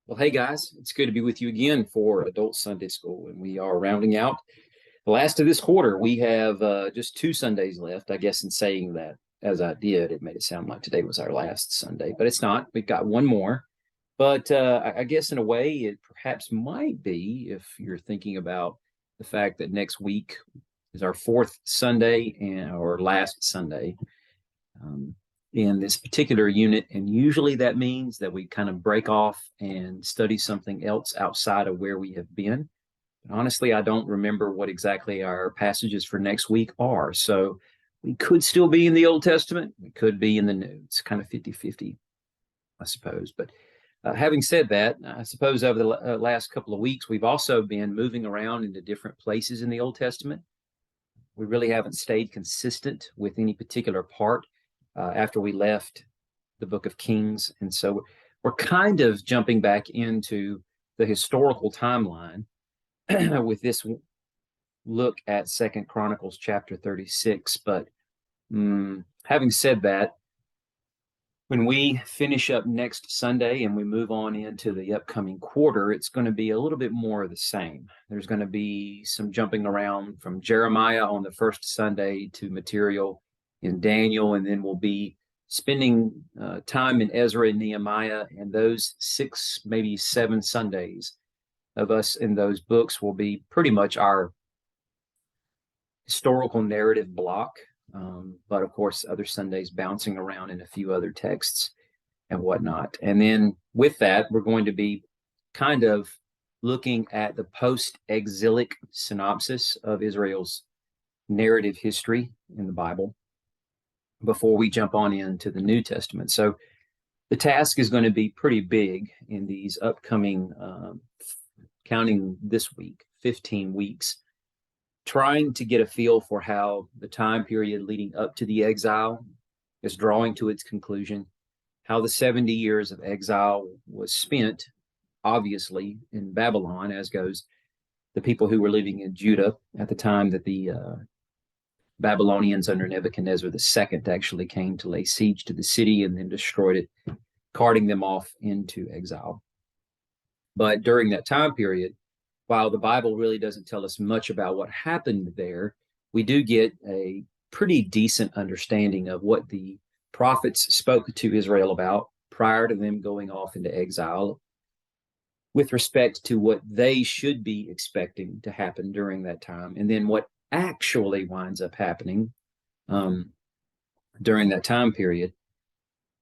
Well, hey guys, it's good to be with you again for Adult Sunday School, and we are rounding out the last of this quarter. We have just 2 Sundays left. I guess in saying that, as I did, it made it sound like today was our last Sunday, but it's not. We've got one more. But I guess in a way, it perhaps might be if you're thinking about the fact that next week is our fourth Sunday and or last Sunday. In this particular unit. And usually that means that we kind of break off and study something else outside of where we have been. But honestly, I don't remember what exactly our passages for next week are. So we could still be in the Old Testament. We could be in the New. It's kind of 50-50, I suppose. But having said that, I suppose over the last couple of weeks, we've also been moving around into different places in the Old Testament. We really haven't stayed consistent with any particular part after we left the book of Kings. And so we're kind of jumping back into the historical timeline with this look at 2 Chronicles chapter 36. But having said that, when we finish up next Sunday and we move on into the upcoming quarter, it's going to be a little bit more of the same. There's going to be some jumping around from Jeremiah on the first Sunday to material in Daniel, and then we'll be spending time in Ezra and Nehemiah, and those 6, maybe 7 Sundays of us in those books will be pretty much our historical narrative block. But of course, other Sundays bouncing around in a few other texts and whatnot. And then with that, we're going to be kind of looking at the post-exilic synopsis of Israel's narrative history in the Bible before we jump on into the New Testament. So the task is going to be pretty big in these upcoming, counting this week, 15 weeks, trying to get a feel for how the time period leading up to the exile is drawing to its conclusion, how the 70 years of exile was spent, obviously, in Babylon, as goes the people who were living in Judah at the time that the Babylonians under Nebuchadnezzar II actually came to lay siege to the city and then destroyed it, carting them off into exile. But during that time period, while the Bible really doesn't tell us much about what happened there, we do get a pretty decent understanding of what the prophets spoke to Israel about prior to them going off into exile with respect to what they should be expecting to happen during that time, and then what actually winds up happening during that time period.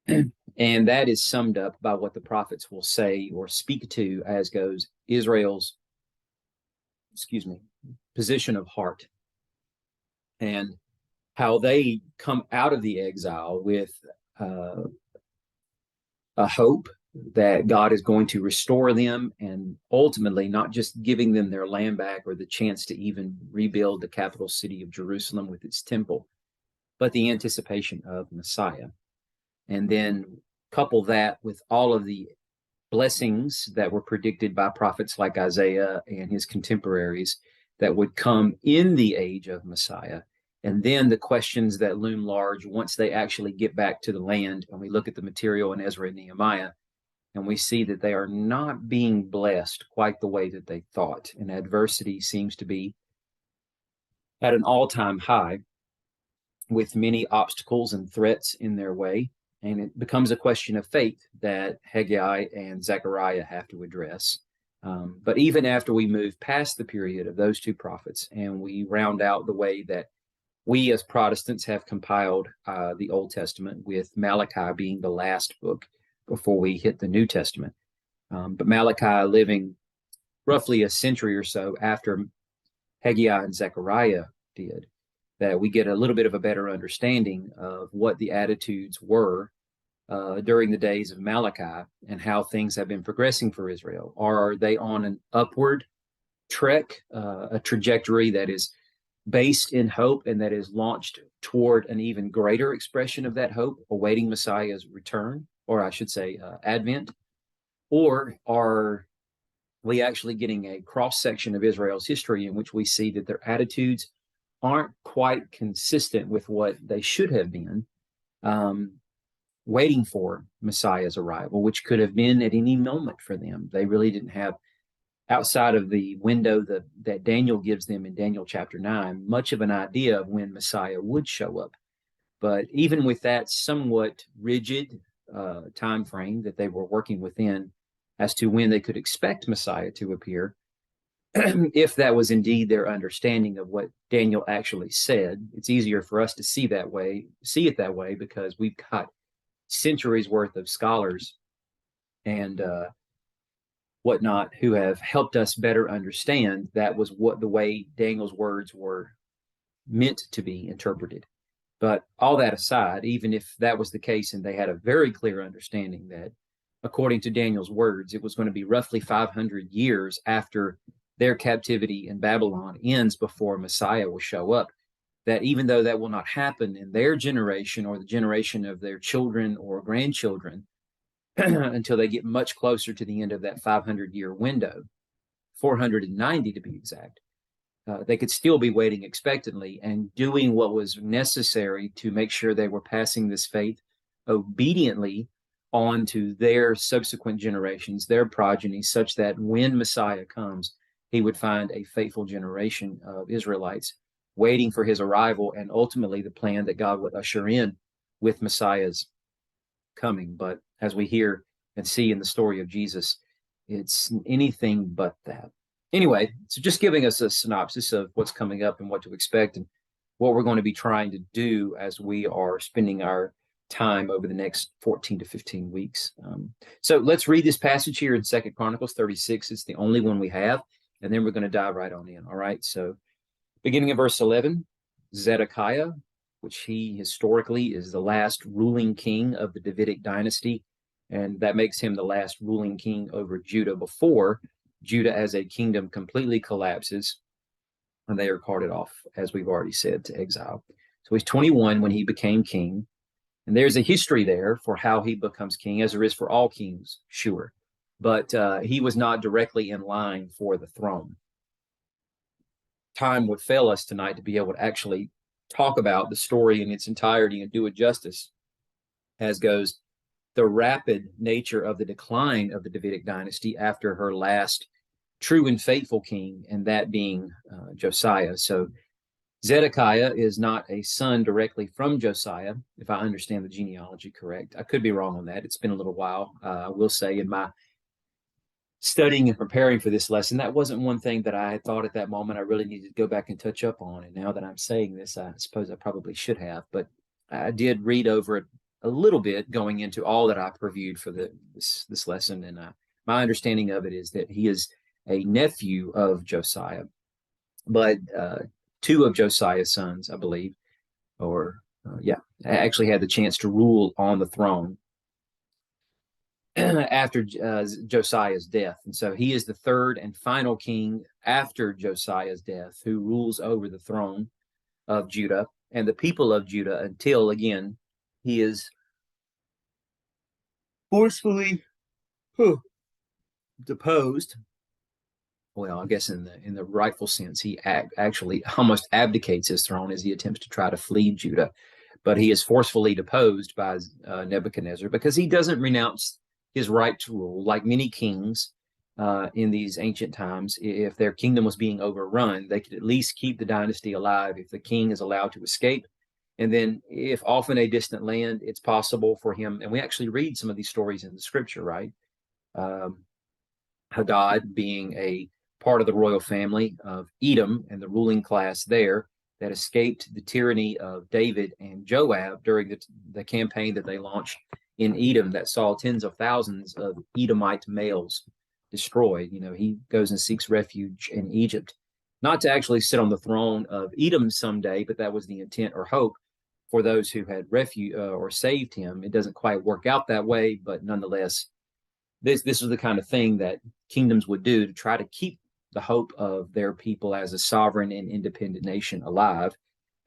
And that is summed up by what the prophets will say or speak to as goes Israel's position of heart, and how they come out of the exile with a hope that God is going to restore them, and ultimately not just giving them their land back or the chance to even rebuild the capital city of Jerusalem with its temple, but the anticipation of Messiah. And then couple that with all of the blessings that were predicted by prophets like Isaiah and his contemporaries that would come in the age of Messiah. And then the questions that loom large once they actually get back to the land. And we look at the material in Ezra and Nehemiah, and we see that they are not being blessed quite the way that they thought. And adversity seems to be at an all-time high, with many obstacles and threats in their way. And it becomes a question of faith that Haggai and Zechariah have to address. But even after we move past the period of those two prophets and we round out the way that we as Protestants have compiled the Old Testament, with Malachi being the last book before we hit the New Testament. But Malachi living roughly a century or so after Haggai and Zechariah did, that we get a little bit of a better understanding of what the attitudes were during the days of Malachi and how things have been progressing for Israel. Are they on an upward trek, a trajectory that is based in hope and that is launched toward an even greater expression of that hope, awaiting Messiah's return, or I should say advent? Or are we actually getting a cross-section of Israel's history in which we see that their attitudes aren't quite consistent with what they should have been, waiting for Messiah's arrival, which could have been at any moment for them. They really didn't have, outside of the window that Daniel gives them in Daniel chapter 9, much of an idea of when Messiah would show up. But even with that somewhat rigid time frame that they were working within as to when they could expect Messiah to appear, if that was indeed their understanding of what Daniel actually said, it's easier for us to see it that way, because we've got centuries worth of scholars and whatnot who have helped us better understand that was what the way Daniel's words were meant to be interpreted. But all that aside, even if that was the case and they had a very clear understanding that, according to Daniel's words, it was going to be roughly 500 years after their captivity in Babylon ends before Messiah will show up, that even though that will not happen in their generation or the generation of their children or grandchildren until they get much closer to the end of that 500-year window, 490 to be exact, they could still be waiting expectantly and doing what was necessary to make sure they were passing this faith obediently on to their subsequent generations, their progeny, such that when Messiah comes, he would find a faithful generation of Israelites waiting for his arrival, and ultimately the plan that God would usher in with Messiah's coming. But as we hear and see in the story of Jesus, it's anything but that. Anyway, so just giving us a synopsis of what's coming up and what to expect and what we're going to be trying to do as we are spending our time over the next 14 to 15 weeks. So let's read this passage here in 2 Chronicles 36. It's the only one we have, and then we're going to dive right on in. All right, so beginning of verse 11, Zedekiah, which he historically is the last ruling king of the Davidic dynasty, and that makes him the last ruling king over Judah before Judah as a kingdom completely collapses and they are carted off, as we've already said, to exile. So he's 21 when he became king. And there's a history there for how he becomes king, as there is for all kings, sure. But he was not directly in line for the throne. Time would fail us tonight to be able to actually talk about the story in its entirety and do it justice, as goes the rapid nature of the decline of the Davidic dynasty after her last true and faithful king, and that being Josiah. So Zedekiah is not a son directly from Josiah, if I understand the genealogy correct. I could be wrong on that. It's been a little while. I will say in my studying and preparing for this lesson, that wasn't one thing that I had thought at that moment I really needed to go back and touch up on. And now that I'm saying this, I suppose I probably should have. But I did read over it a little bit going into all that I previewed for this lesson. And my understanding of it is that he is a nephew of Josiah. But two of Josiah's sons, I believe, actually had the chance to rule on the throne after Josiah's death. And so he is the third and final king after Josiah's death who rules over the throne of Judah and the people of Judah until, again, he is forcefully deposed. Well, I guess in the rightful sense, he actually almost abdicates his throne as he attempts to try to flee Judah. But he is forcefully deposed by Nebuchadnezzar because he doesn't renounce his right to rule. Like many kings in these ancient times, if their kingdom was being overrun, they could at least keep the dynasty alive if the king is allowed to escape. And then if off in a distant land, it's possible for him, and we actually read some of these stories in the scripture, right? Hadad being a part of the royal family of Edom and the ruling class there that escaped the tyranny of David and Joab during the campaign that they launched in Edom that saw tens of thousands of Edomite males destroyed. You know, he goes and seeks refuge in Egypt, not to actually sit on the throne of Edom someday, but that was the intent or hope for those who had refuge or saved him. It doesn't quite work out that way, but nonetheless, this is the kind of thing that kingdoms would do to try to keep the hope of their people as a sovereign and independent nation alive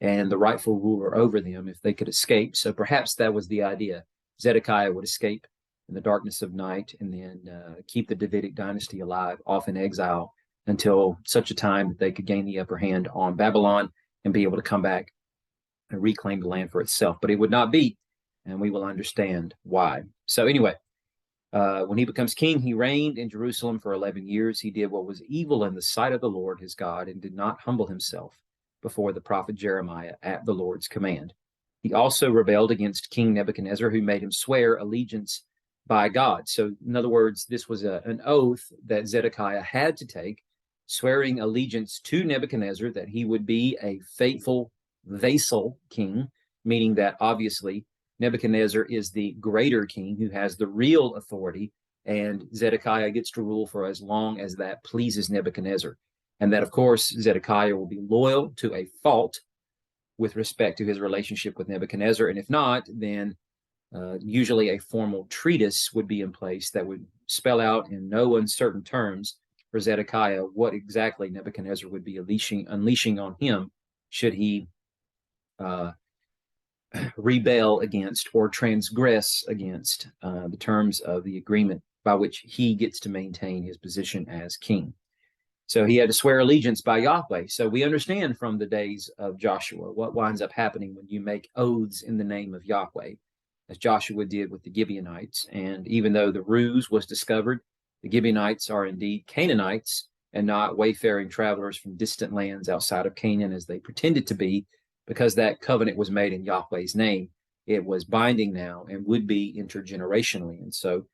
and the rightful ruler over them if they could escape. So perhaps that was the idea. Zedekiah would escape in the darkness of night and then keep the Davidic dynasty alive, off in exile, until such a time that they could gain the upper hand on Babylon and be able to come back and reclaim the land for itself. But it would not be and we will understand why. So anyway, when he becomes king, he reigned in Jerusalem for 11 years. He did what was evil in the sight of the Lord his God and did not humble himself before the prophet Jeremiah at the Lord's command. He also rebelled against King Nebuchadnezzar, who made him swear allegiance by God. So, in other words, this was an oath that Zedekiah had to take, swearing allegiance to Nebuchadnezzar, that he would be a faithful vassal king, meaning that obviously Nebuchadnezzar is the greater king who has the real authority, and Zedekiah gets to rule for as long as that pleases Nebuchadnezzar. And that, of course, Zedekiah will be loyal to a fault with respect to his relationship with Nebuchadnezzar. And if not, then usually a formal treatise would be in place that would spell out in no uncertain terms for Zedekiah what exactly Nebuchadnezzar would be unleashing on him should he rebel against or transgress against the terms of the agreement by which he gets to maintain his position as king. So he had to swear allegiance by Yahweh. So we understand from the days of Joshua what winds up happening when you make oaths in the name of Yahweh, as Joshua did with the Gibeonites. And even though the ruse was discovered, the Gibeonites are indeed Canaanites and not wayfaring travelers from distant lands outside of Canaan as they pretended to be, because that covenant was made in Yahweh's name. It was binding now and would be intergenerationally. And so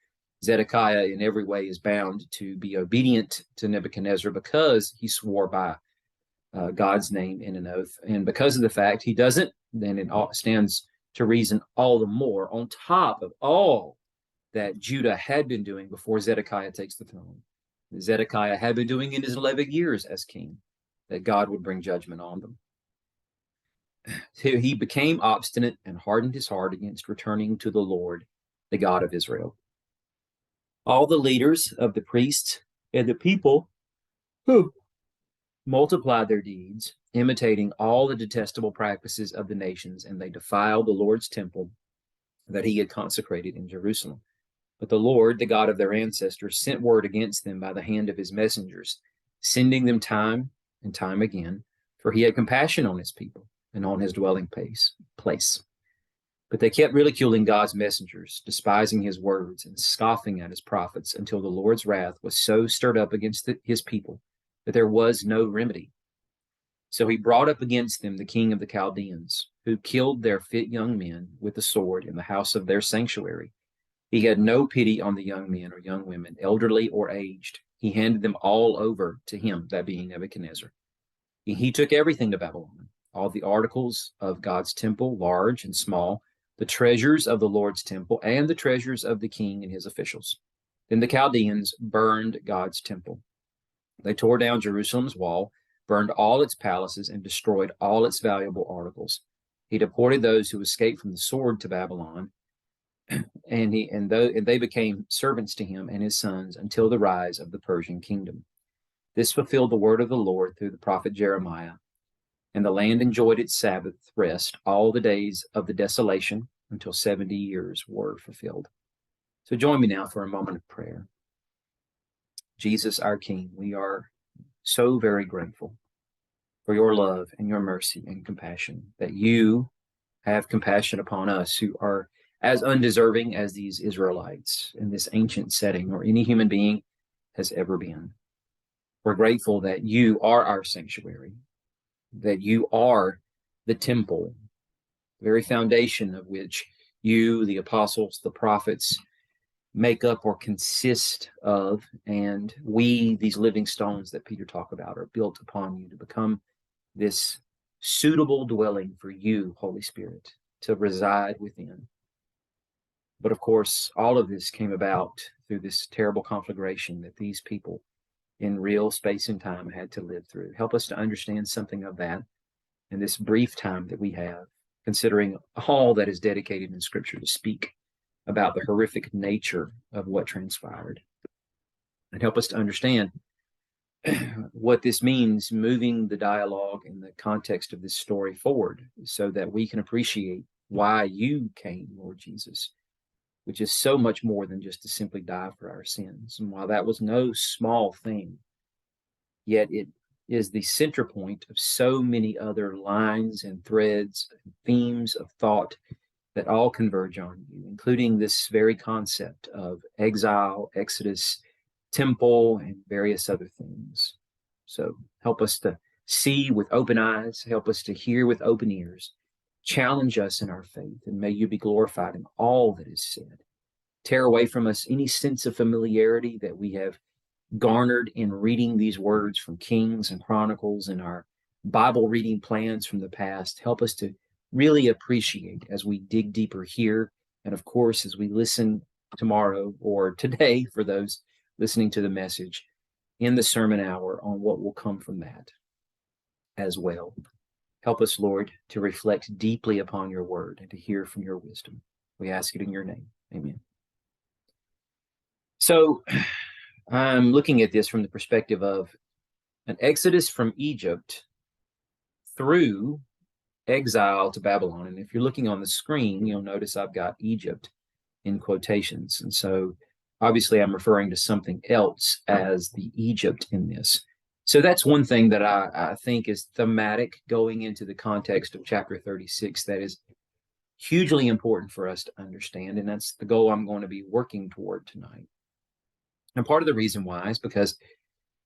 Zedekiah in every way is bound to be obedient to Nebuchadnezzar because he swore by God's name in an oath. And because of the fact he doesn't, then it stands to reason all the more on top of all that Judah had been doing before Zedekiah takes the throne. Zedekiah had been doing in his 11 years as king, that God would bring judgment on them. He became obstinate and hardened his heart against returning to the Lord, the God of Israel. All the leaders of the priests and the people multiplied their deeds, imitating all the detestable practices of the nations, and they defiled the Lord's temple that he had consecrated in Jerusalem. But the Lord, the God of their ancestors, sent word against them by the hand of his messengers, sending them time and time again, for he had compassion on his people and on his dwelling place. But they kept ridiculing God's messengers, despising his words and scoffing at his prophets, until the Lord's wrath was so stirred up against his people that there was no remedy. So he brought up against them the king of the Chaldeans, who killed their fit young men with the sword in the house of their sanctuary. He had no pity on the young men or young women, elderly or aged. He handed them all over to him, that being Nebuchadnezzar. He took everything to Babylon, all the articles of God's temple, large and small, the treasures of the Lord's temple, and the treasures of the king and his officials. Then the Chaldeans burned God's temple. They tore down Jerusalem's wall, burned all its palaces, and destroyed all its valuable articles. He deported those who escaped from the sword to Babylon, and they became servants to him and his sons until the rise of the Persian kingdom. This fulfilled the word of the Lord through the prophet Jeremiah. And the land enjoyed its Sabbath rest all the days of the desolation until 70 years were fulfilled. So join me now for a moment of prayer. Jesus, our King, we are so very grateful for your love and your mercy and compassion, that you have compassion upon us who are as undeserving as these Israelites in this ancient setting or any human being has ever been. We're grateful that you are our sanctuary, that you are the temple, the very foundation of which you, the apostles, the prophets, make up or consist of, and we, these living stones that Peter talked about, are built upon you to become this suitable dwelling for you, Holy Spirit, to reside within. But of course, all of this came about through this terrible conflagration that these people in real space and time had to live through. Help us to understand something of that in this brief time that we have, considering all that is dedicated in Scripture to speak about the horrific nature of what transpired. And help us to understand what this means, moving the dialogue in the context of this story forward, so that we can appreciate why you came, Lord Jesus, which is so much more than just to simply die for our sins. And while that was no small thing, yet it is the center point of so many other lines and threads and themes of thought that all converge on you, including this very concept of exile, exodus, temple, and various other things. So help us to see with open eyes, help us to hear with open ears, challenge us in our faith, and may you be glorified in all that is said. Tear away from us any sense of familiarity that we have garnered in reading these words from Kings and Chronicles and our Bible reading plans from the past. Help us to really appreciate as we dig deeper here. And of course, as we listen tomorrow or today, for those listening to the message in the sermon hour, on what will come from that as well. Help us, Lord, to reflect deeply upon your word and to hear from your wisdom. We ask it in your name. Amen. So I'm looking at this from the perspective of an exodus from Egypt through exile to Babylon. And if you're looking on the screen, you'll notice I've got Egypt in quotations. And so obviously I'm referring to something else as the Egypt in this. So that's one thing that I think is thematic going into the context of chapter 36 that is hugely important for us to understand. And that's the goal I'm going to be working toward tonight. And part of the reason why is because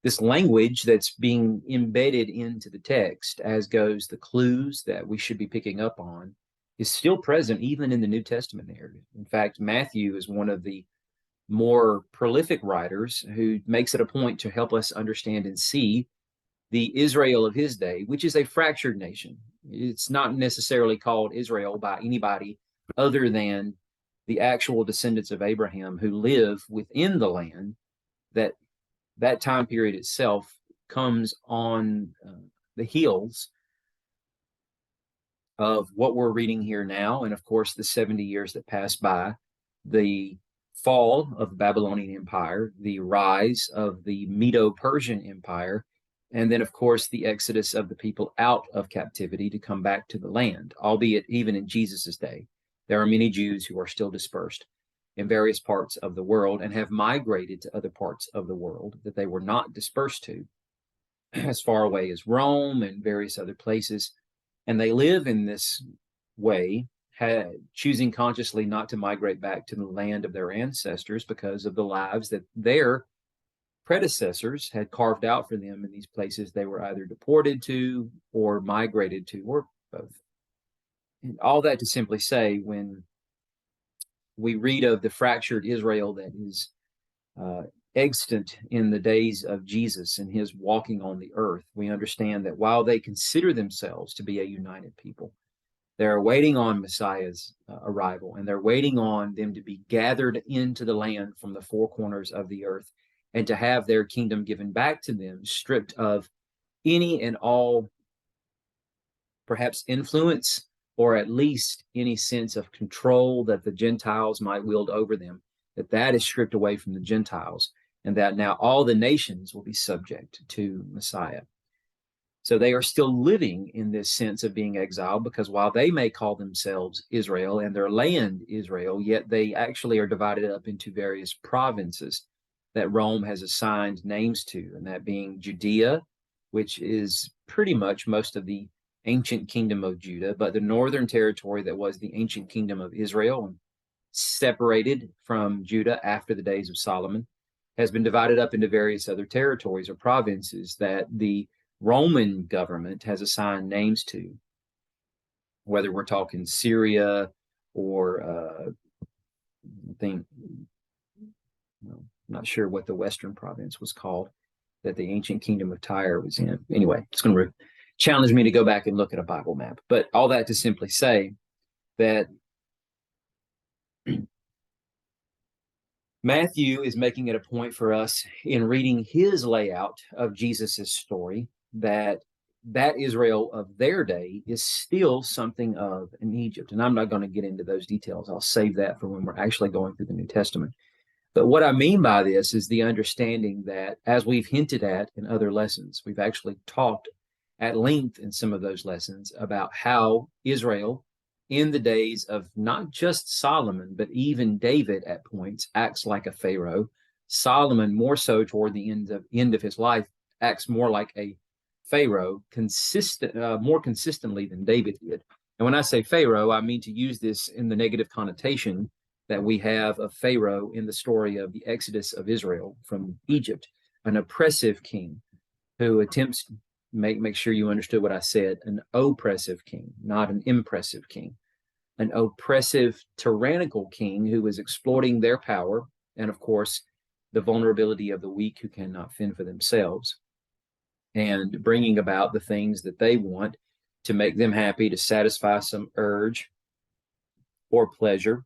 this language that's being embedded into the text, as goes the clues that we should be picking up on, is still present even in the New Testament narrative. In fact, Matthew is one of the more prolific writers who makes it a point to help us understand and see the Israel of his day, which is a fractured nation. It's not necessarily called Israel by anybody other than the actual descendants of Abraham who live within the land that time period itself comes on the heels of what we're reading here now. And of course, the 70 years that passed by, the fall of the Babylonian Empire, the rise of the Medo-Persian Empire, and then, of course, the exodus of the people out of captivity to come back to the land, albeit even in Jesus's day. There are many Jews who are still dispersed in various parts of the world and have migrated to other parts of the world that they were not dispersed to, as far away as Rome and various other places. And they live in this way, choosing consciously not to migrate back to the land of their ancestors because of the lives that their predecessors had carved out for them in these places they were either deported to or migrated to, or both. And all that to simply say, when we read of the fractured Israel that is extant in the days of Jesus and his walking on the earth, we understand that while they consider themselves to be a united people, they're waiting on Messiah's arrival, and they're waiting on them to be gathered into the land from the four corners of the earth and to have their kingdom given back to them, stripped of any and all perhaps influence or at least any sense of control that the Gentiles might wield over them, that is stripped away from the Gentiles, and that now all the nations will be subject to Messiah. So they are still living in this sense of being exiled, because while they may call themselves Israel and their land Israel, yet they actually are divided up into various provinces that Rome has assigned names to, and that being Judea, which is pretty much most of the ancient kingdom of Judah, but the northern territory that was the ancient kingdom of Israel and separated from Judah after the days of Solomon has been divided up into various other territories or provinces that the Roman government has assigned names to, whether we're talking Syria or I think, I'm not sure what the Western province was called that the ancient kingdom of Tyre was in. Anyway, it's going to challenge me to go back and look at a Bible map. But all that to simply say that Matthew is making it a point for us in reading his layout of Jesus's story that Israel of their day is still something of an Egypt. And I'm not going to get into those details. I'll save that for when we're actually going through the New Testament. But what I mean by this is the understanding that, as we've hinted at in other lessons, we've actually talked at length in some of those lessons about how Israel, in the days of not just Solomon, but even David at points, acts like a Pharaoh. Solomon, more so toward the end of his life, acts more like a Pharaoh, more consistently than David did. And when I say Pharaoh, I mean to use this in the negative connotation that we have of Pharaoh in the story of the Exodus of Israel from Egypt, an oppressive king who attempts to make sure you understood what I said, an oppressive king, not an impressive king, an oppressive, tyrannical king who is exploiting their power and, of course, the vulnerability of the weak who cannot fend for themselves, and bringing about the things that they want to make them happy, to satisfy some urge or pleasure,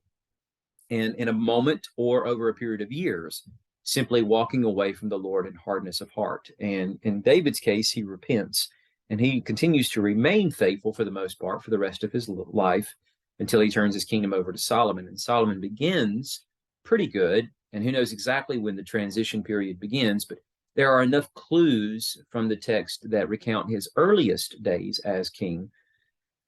and in a moment or over a period of years, simply walking away from the Lord in hardness of heart. And in David's case, he repents and he continues to remain faithful for the most part for the rest of his life until he turns his kingdom over to Solomon. And Solomon begins pretty good, and who knows exactly when the transition period begins, but there are enough clues from the text that recount his earliest days as king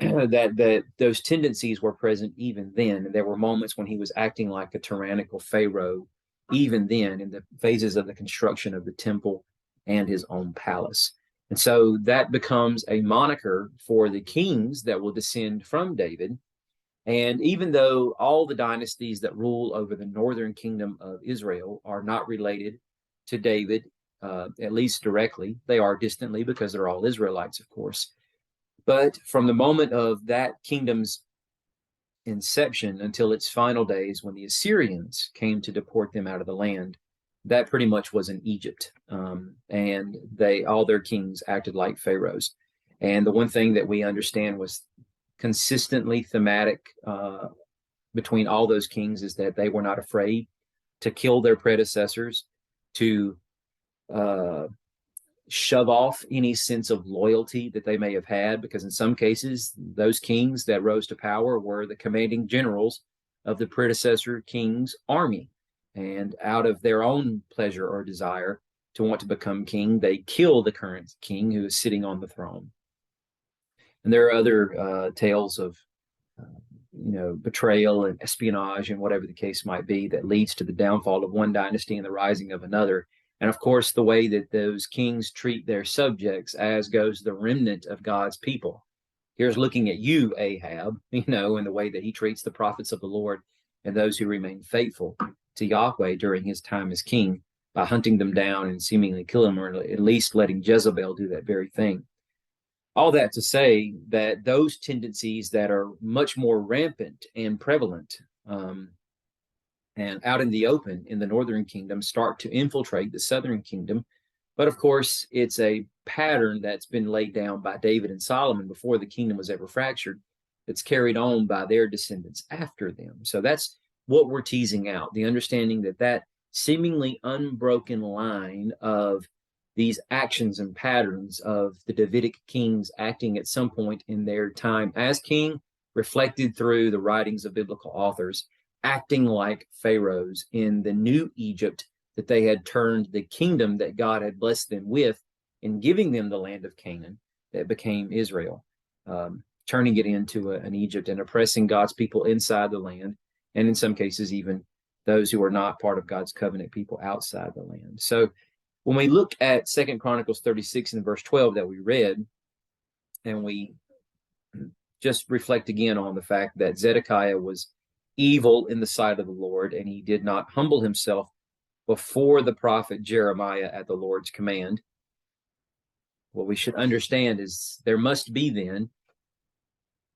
that those tendencies were present even then. And there were moments when he was acting like a tyrannical Pharaoh, even then, in the phases of the construction of the temple and his own palace. And so that becomes a moniker for the kings that will descend from David. And even though all the dynasties that rule over the northern kingdom of Israel are not related to David, at least directly, they are distantly because they're all Israelites, of course. But from the moment of that kingdom's inception until its final days, when the Assyrians came to deport them out of the land, that pretty much was in Egypt. And all their kings acted like pharaohs. And the one thing that we understand was consistently thematic between all those kings is that they were not afraid to kill their predecessors, to shove off any sense of loyalty that they may have had, because in some cases, those kings that rose to power were the commanding generals of the predecessor king's army. And out of their own pleasure or desire to want to become king, they kill the current king who is sitting on the throne. And there are other tales of betrayal and espionage and whatever the case might be that leads to the downfall of one dynasty and the rising of another. And of course, the way that those kings treat their subjects, as goes the remnant of God's people. Here's looking at you, Ahab, and the way that he treats the prophets of the Lord and those who remain faithful to Yahweh during his time as king by hunting them down and seemingly killing them, or at least letting Jezebel do that very thing. All that to say that those tendencies that are much more rampant and prevalent and out in the open in the northern kingdom start to infiltrate the southern kingdom. But of course, it's a pattern that's been laid down by David and Solomon before the kingdom was ever fractured, that's carried on by their descendants after them. So that's what we're teasing out, the understanding that seemingly unbroken line of these actions and patterns of the Davidic kings acting at some point in their time as king, reflected through the writings of biblical authors, acting like pharaohs in the new Egypt that they had turned the kingdom that God had blessed them with in giving them the land of Canaan that became Israel, turning it into an Egypt and oppressing God's people inside the land, and in some cases even those who are not part of God's covenant people outside the land. So when we look at 2 Chronicles 36 and verse 12 that we read, and we just reflect again on the fact that Zedekiah was evil in the sight of the Lord, and he did not humble himself before the prophet Jeremiah at the Lord's command. What we should understand is there must be then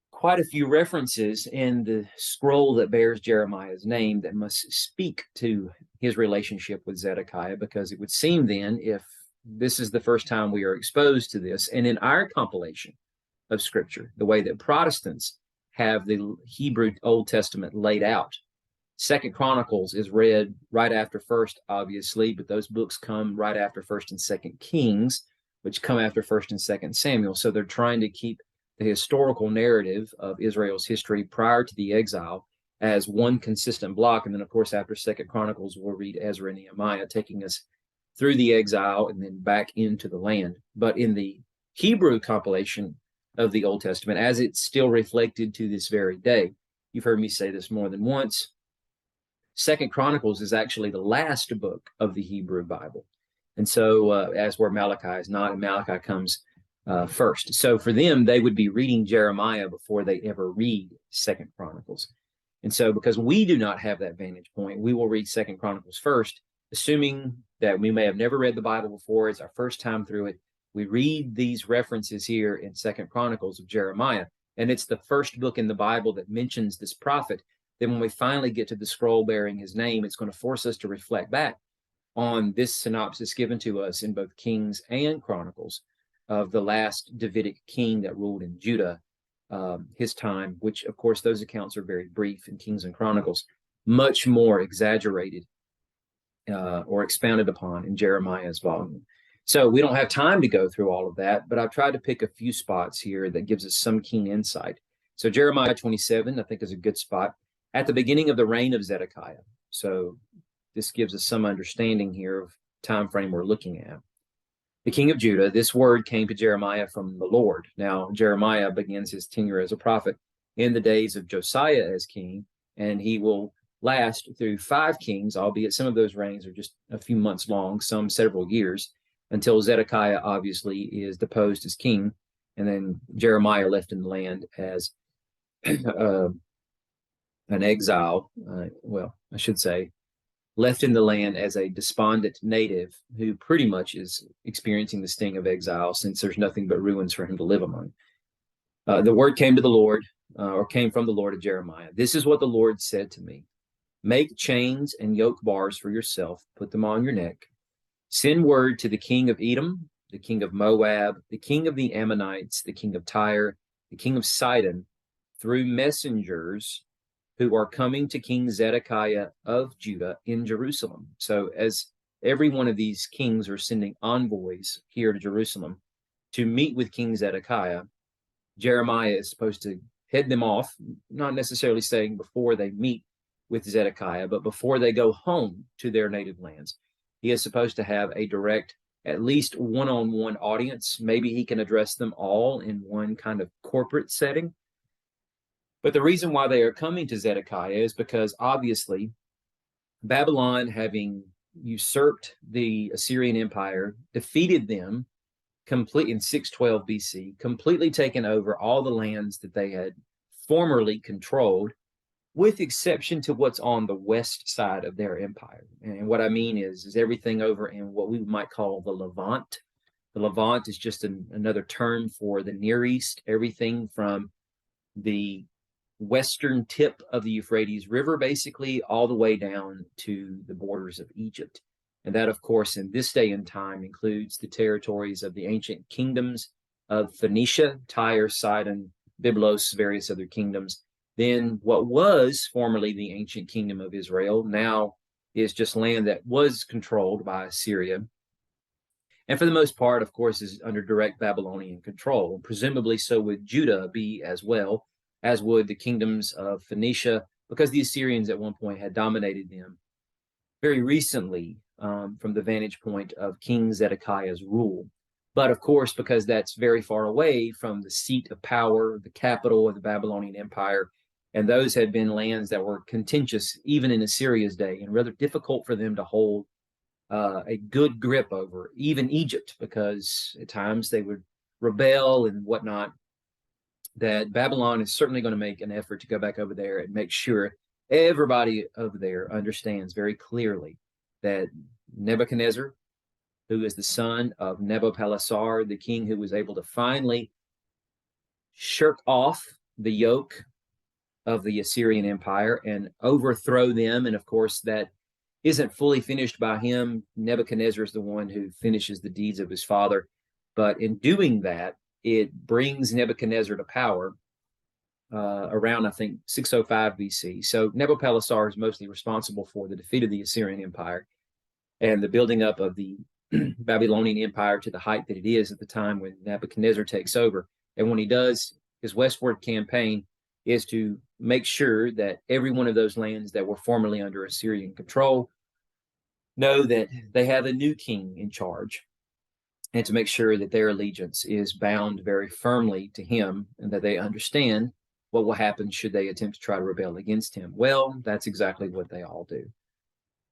quite a few references in the scroll that bears Jeremiah's name that must speak to his relationship with Zedekiah, because it would seem then, if this is the first time we are exposed to this, and in our compilation of Scripture, the way that Protestants have the Hebrew Old Testament laid out, 2 Chronicles is read right after 1st, obviously, but those books come right after 1st and 2nd Kings, which come after 1st and 2nd Samuel. So they're trying to keep the historical narrative of Israel's history prior to the exile as one consistent block. And then, of course, after 2nd Chronicles, we'll read Ezra and Nehemiah, taking us through the exile and then back into the land. But in the Hebrew compilation of the Old Testament, as it's still reflected to this very day, you've heard me say this more than once, 2nd Chronicles is actually the last book of the Hebrew Bible. And so as where Malachi is not, and Malachi comes first. So for them, they would be reading Jeremiah before they ever read Second Chronicles. And so because we do not have that vantage point, we will read Second Chronicles first, assuming that we may have never read the Bible before. It's our first time through it. We read these references here in Second Chronicles of Jeremiah, and it's the first book in the Bible that mentions this prophet. Then when we finally get to the scroll bearing his name, it's going to force us to reflect back on this synopsis given to us in both Kings and Chronicles of the last Davidic king that ruled in Judah, his time, which of course those accounts are very brief in Kings and Chronicles, much more exaggerated or expounded upon in Jeremiah's volume. So we don't have time to go through all of that, but I've tried to pick a few spots here that gives us some keen insight. So Jeremiah 27, I think, is a good spot at the beginning of the reign of Zedekiah. So this gives us some understanding here of time frame we're looking at. The king of Judah, this word came to Jeremiah from the Lord. Now, Jeremiah begins his tenure as a prophet in the days of Josiah as king, and he will last through 5 kings, albeit some of those reigns are just a few months long, some several years, until Zedekiah obviously is deposed as king, and then Jeremiah left in the land as an exile. Well, I should say, left in the land as a despondent native who pretty much is experiencing the sting of exile, since there's nothing but ruins for him to live among. The word came to the Lord, or came from the Lord to Jeremiah. This is what the Lord said to me. Make chains and yoke bars for yourself, put them on your neck. Send word to the king of Edom, the king of Moab, the king of the Ammonites, the king of Tyre, the king of Sidon, through messengers who are coming to King Zedekiah of Judah in Jerusalem. So as every one of these kings are sending envoys here to Jerusalem to meet with King Zedekiah, Jeremiah is supposed to head them off, not necessarily saying before they meet with Zedekiah, but before they go home to their native lands. He is supposed to have a direct, at least one-on-one audience. Maybe he can address them all in one kind of corporate setting. But the reason why they are coming to Zedekiah is because obviously Babylon, having usurped the Assyrian Empire, defeated them completely in 612 BC, completely taken over all the lands that they had formerly controlled, with exception to what's on the west side of their empire. And what I mean is everything over in what we might call the Levant. The Levant is just another term for the Near East, everything from the western tip of the Euphrates River, basically, all the way down to the borders of Egypt. And that, of course, in this day and time includes the territories of the ancient kingdoms of Phoenicia, Tyre, Sidon, Byblos, various other kingdoms. Then what was formerly the ancient kingdom of Israel now is just land that was controlled by Assyria. And for the most part, of course, is under direct Babylonian control. And presumably so would Judah be as well, as would the kingdoms of Phoenicia, because the Assyrians at one point had dominated them very recently from the vantage point of King Zedekiah's rule. But of course, because that's very far away from the seat of power, the capital of the Babylonian Empire, and those had been lands that were contentious even in Assyria's day and rather difficult for them to hold a good grip over, even Egypt, because at times they would rebel and whatnot, that Babylon is certainly going to make an effort to go back over there and make sure everybody over there understands very clearly that Nebuchadnezzar, who is the son of Nabopolassar, the king who was able to finally shirk off the yoke of the Assyrian Empire and overthrow them. And of course, that isn't fully finished by him. Nebuchadnezzar is the one who finishes the deeds of his father. But in doing that, it brings Nebuchadnezzar to power around, I think, 605 BC. So Nabopolassar is mostly responsible for the defeat of the Assyrian Empire and the building up of the Babylonian Empire to the height that it is at the time when Nebuchadnezzar takes over. And when he does, his westward campaign is to make sure that every one of those lands that were formerly under Assyrian control know that they have a new king in charge, and to make sure that their allegiance is bound very firmly to him and that they understand what will happen should they attempt to try to rebel against him. Well, that's exactly what they all do.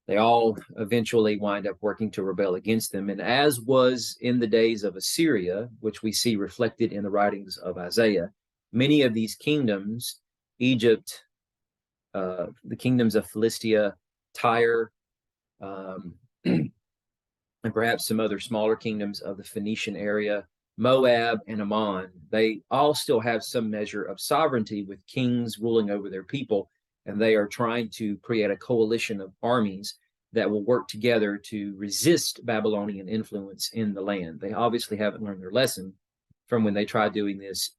They all eventually wind up working to rebel against them. And as was in the days of Assyria, which we see reflected in the writings of Isaiah, many of these kingdoms, Egypt, the kingdoms of Philistia, Tyre, and perhaps some other smaller kingdoms of the Phoenician area, Moab and Ammon, they all still have some measure of sovereignty with kings ruling over their people, and they are trying to create a coalition of armies that will work together to resist Babylonian influence in the land. They obviously haven't learned their lesson from when they tried doing this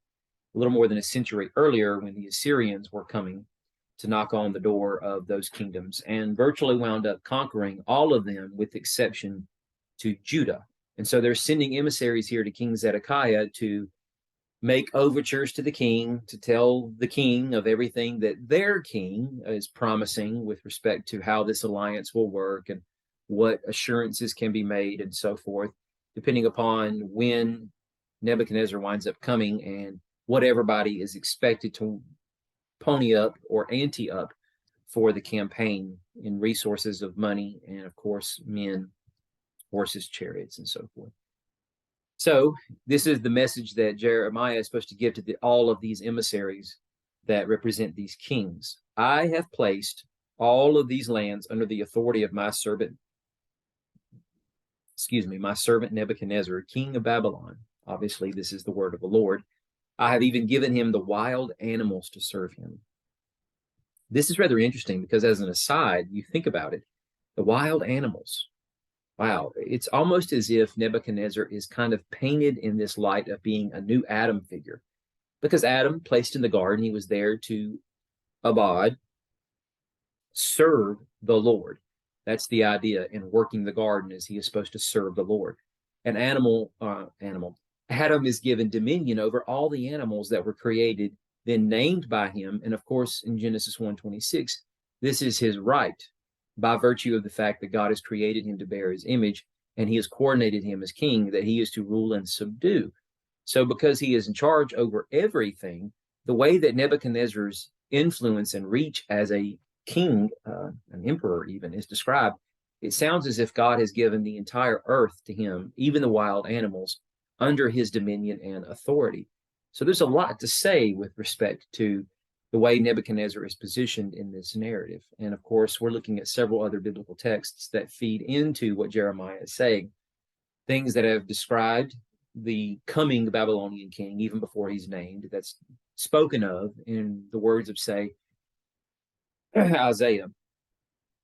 a little more than a century earlier, when the Assyrians were coming to knock on the door of those kingdoms and virtually wound up conquering all of them with exception to Judah. And so they're sending emissaries here to King Zedekiah to make overtures to the king, to tell the king of everything that their king is promising with respect to how this alliance will work and what assurances can be made and so forth, depending upon when Nebuchadnezzar winds up coming and what everybody is expected to pony up or ante up for the campaign in resources of money and, of course, men, horses, chariots, and so forth. So this is the message that Jeremiah is supposed to give to all of these emissaries that represent these kings. I have placed all of these lands under the authority of my servant Nebuchadnezzar, king of Babylon. Obviously, this is the word of the Lord. I have even given him the wild animals to serve him. This is rather interesting because, as an aside, you think about it, the wild animals. Wow, it's almost as if Nebuchadnezzar is kind of painted in this light of being a new Adam figure. Because Adam, placed in the garden, he was there to abide, serve the Lord. That's the idea in working the garden, is he is supposed to serve the Lord. An Adam is given dominion over all the animals that were created, then named by him. And of course, in Genesis 1:26, this is his right by virtue of the fact that God has created him to bear his image, and he has coordinated him as king, that he is to rule and subdue. So because he is in charge over everything, the way that Nebuchadnezzar's influence and reach as a king, an emperor even, is described, it sounds as if God has given the entire earth to him, even the wild animals, under his dominion and authority. So there's a lot to say with respect to the way Nebuchadnezzar is positioned in this narrative. And of course, we're looking at several other biblical texts that feed into what Jeremiah is saying, things that have described the coming Babylonian king even before he's named, that's spoken of in the words of, say, Isaiah,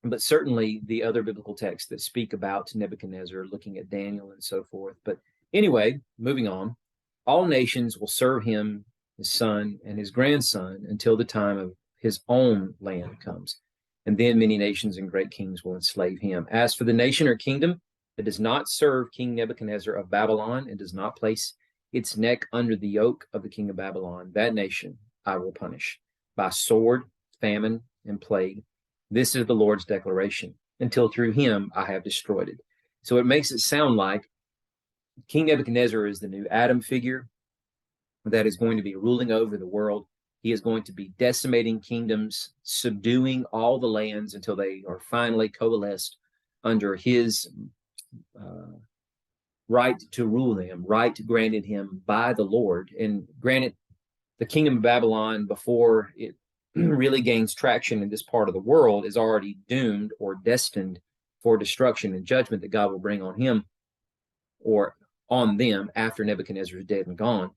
but certainly the other biblical texts that speak about Nebuchadnezzar, looking at Daniel and so forth. But anyway, moving on, all nations will serve him, his son and his grandson, until the time of his own land comes. And then many nations and great kings will enslave him. As for the nation or kingdom that does not serve King Nebuchadnezzar of Babylon and does not place its neck under the yoke of the king of Babylon, that nation I will punish by sword, famine, and plague. This is the Lord's declaration. Until through him I have destroyed it. So it makes it sound like King Nebuchadnezzar is the new Adam figure that is going to be ruling over the world. He is going to be decimating kingdoms, subduing all the lands until they are finally coalesced under his right to rule them, right granted him by the Lord. And granted, the kingdom of Babylon, before it really gains traction in this part of the world, is already doomed or destined for destruction and judgment that God will bring on him or on them after Nebuchadnezzar is dead and gone.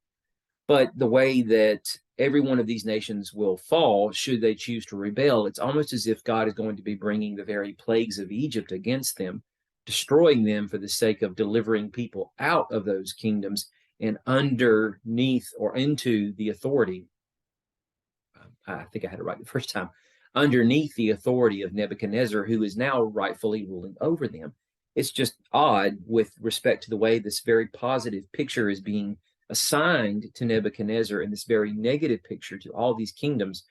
But the way that every one of these nations will fall, should they choose to rebel, it's almost as if God is going to be bringing the very plagues of Egypt against them, destroying them for the sake of delivering people out of those kingdoms and underneath or into the authority. I think I had it right the first time. Underneath the authority of Nebuchadnezzar, who is now rightfully ruling over them. It's just odd with respect to the way this very positive picture is being assigned to Nebuchadnezzar and this very negative picture to all these kingdoms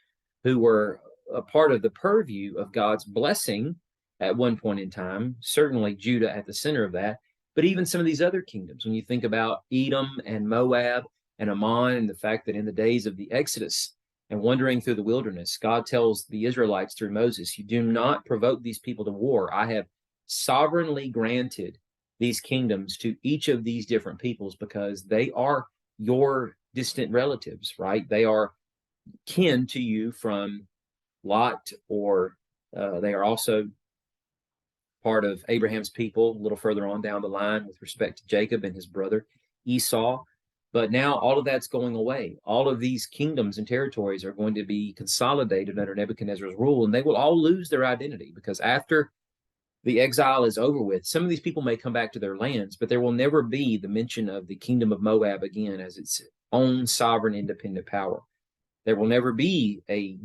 who were a part of the purview of God's blessing at one point in time, certainly Judah at the center of that, but even some of these other kingdoms. When you think about Edom and Moab and Ammon, and the fact that in the days of the Exodus, and wandering through the wilderness, God tells the Israelites through Moses, you do not provoke these people to war. I have sovereignly granted these kingdoms to each of these different peoples because they are your distant relatives, right? They are kin to you from Lot, or they are also part of Abraham's people a little further on down the line with respect to Jacob and his brother Esau. But now all of that's going away. All of these kingdoms and territories are going to be consolidated under Nebuchadnezzar's rule, and they will all lose their identity because after the exile is over with, some of these people may come back to their lands, but there will never be the mention of the kingdom of Moab again as its own sovereign independent power. There will never be a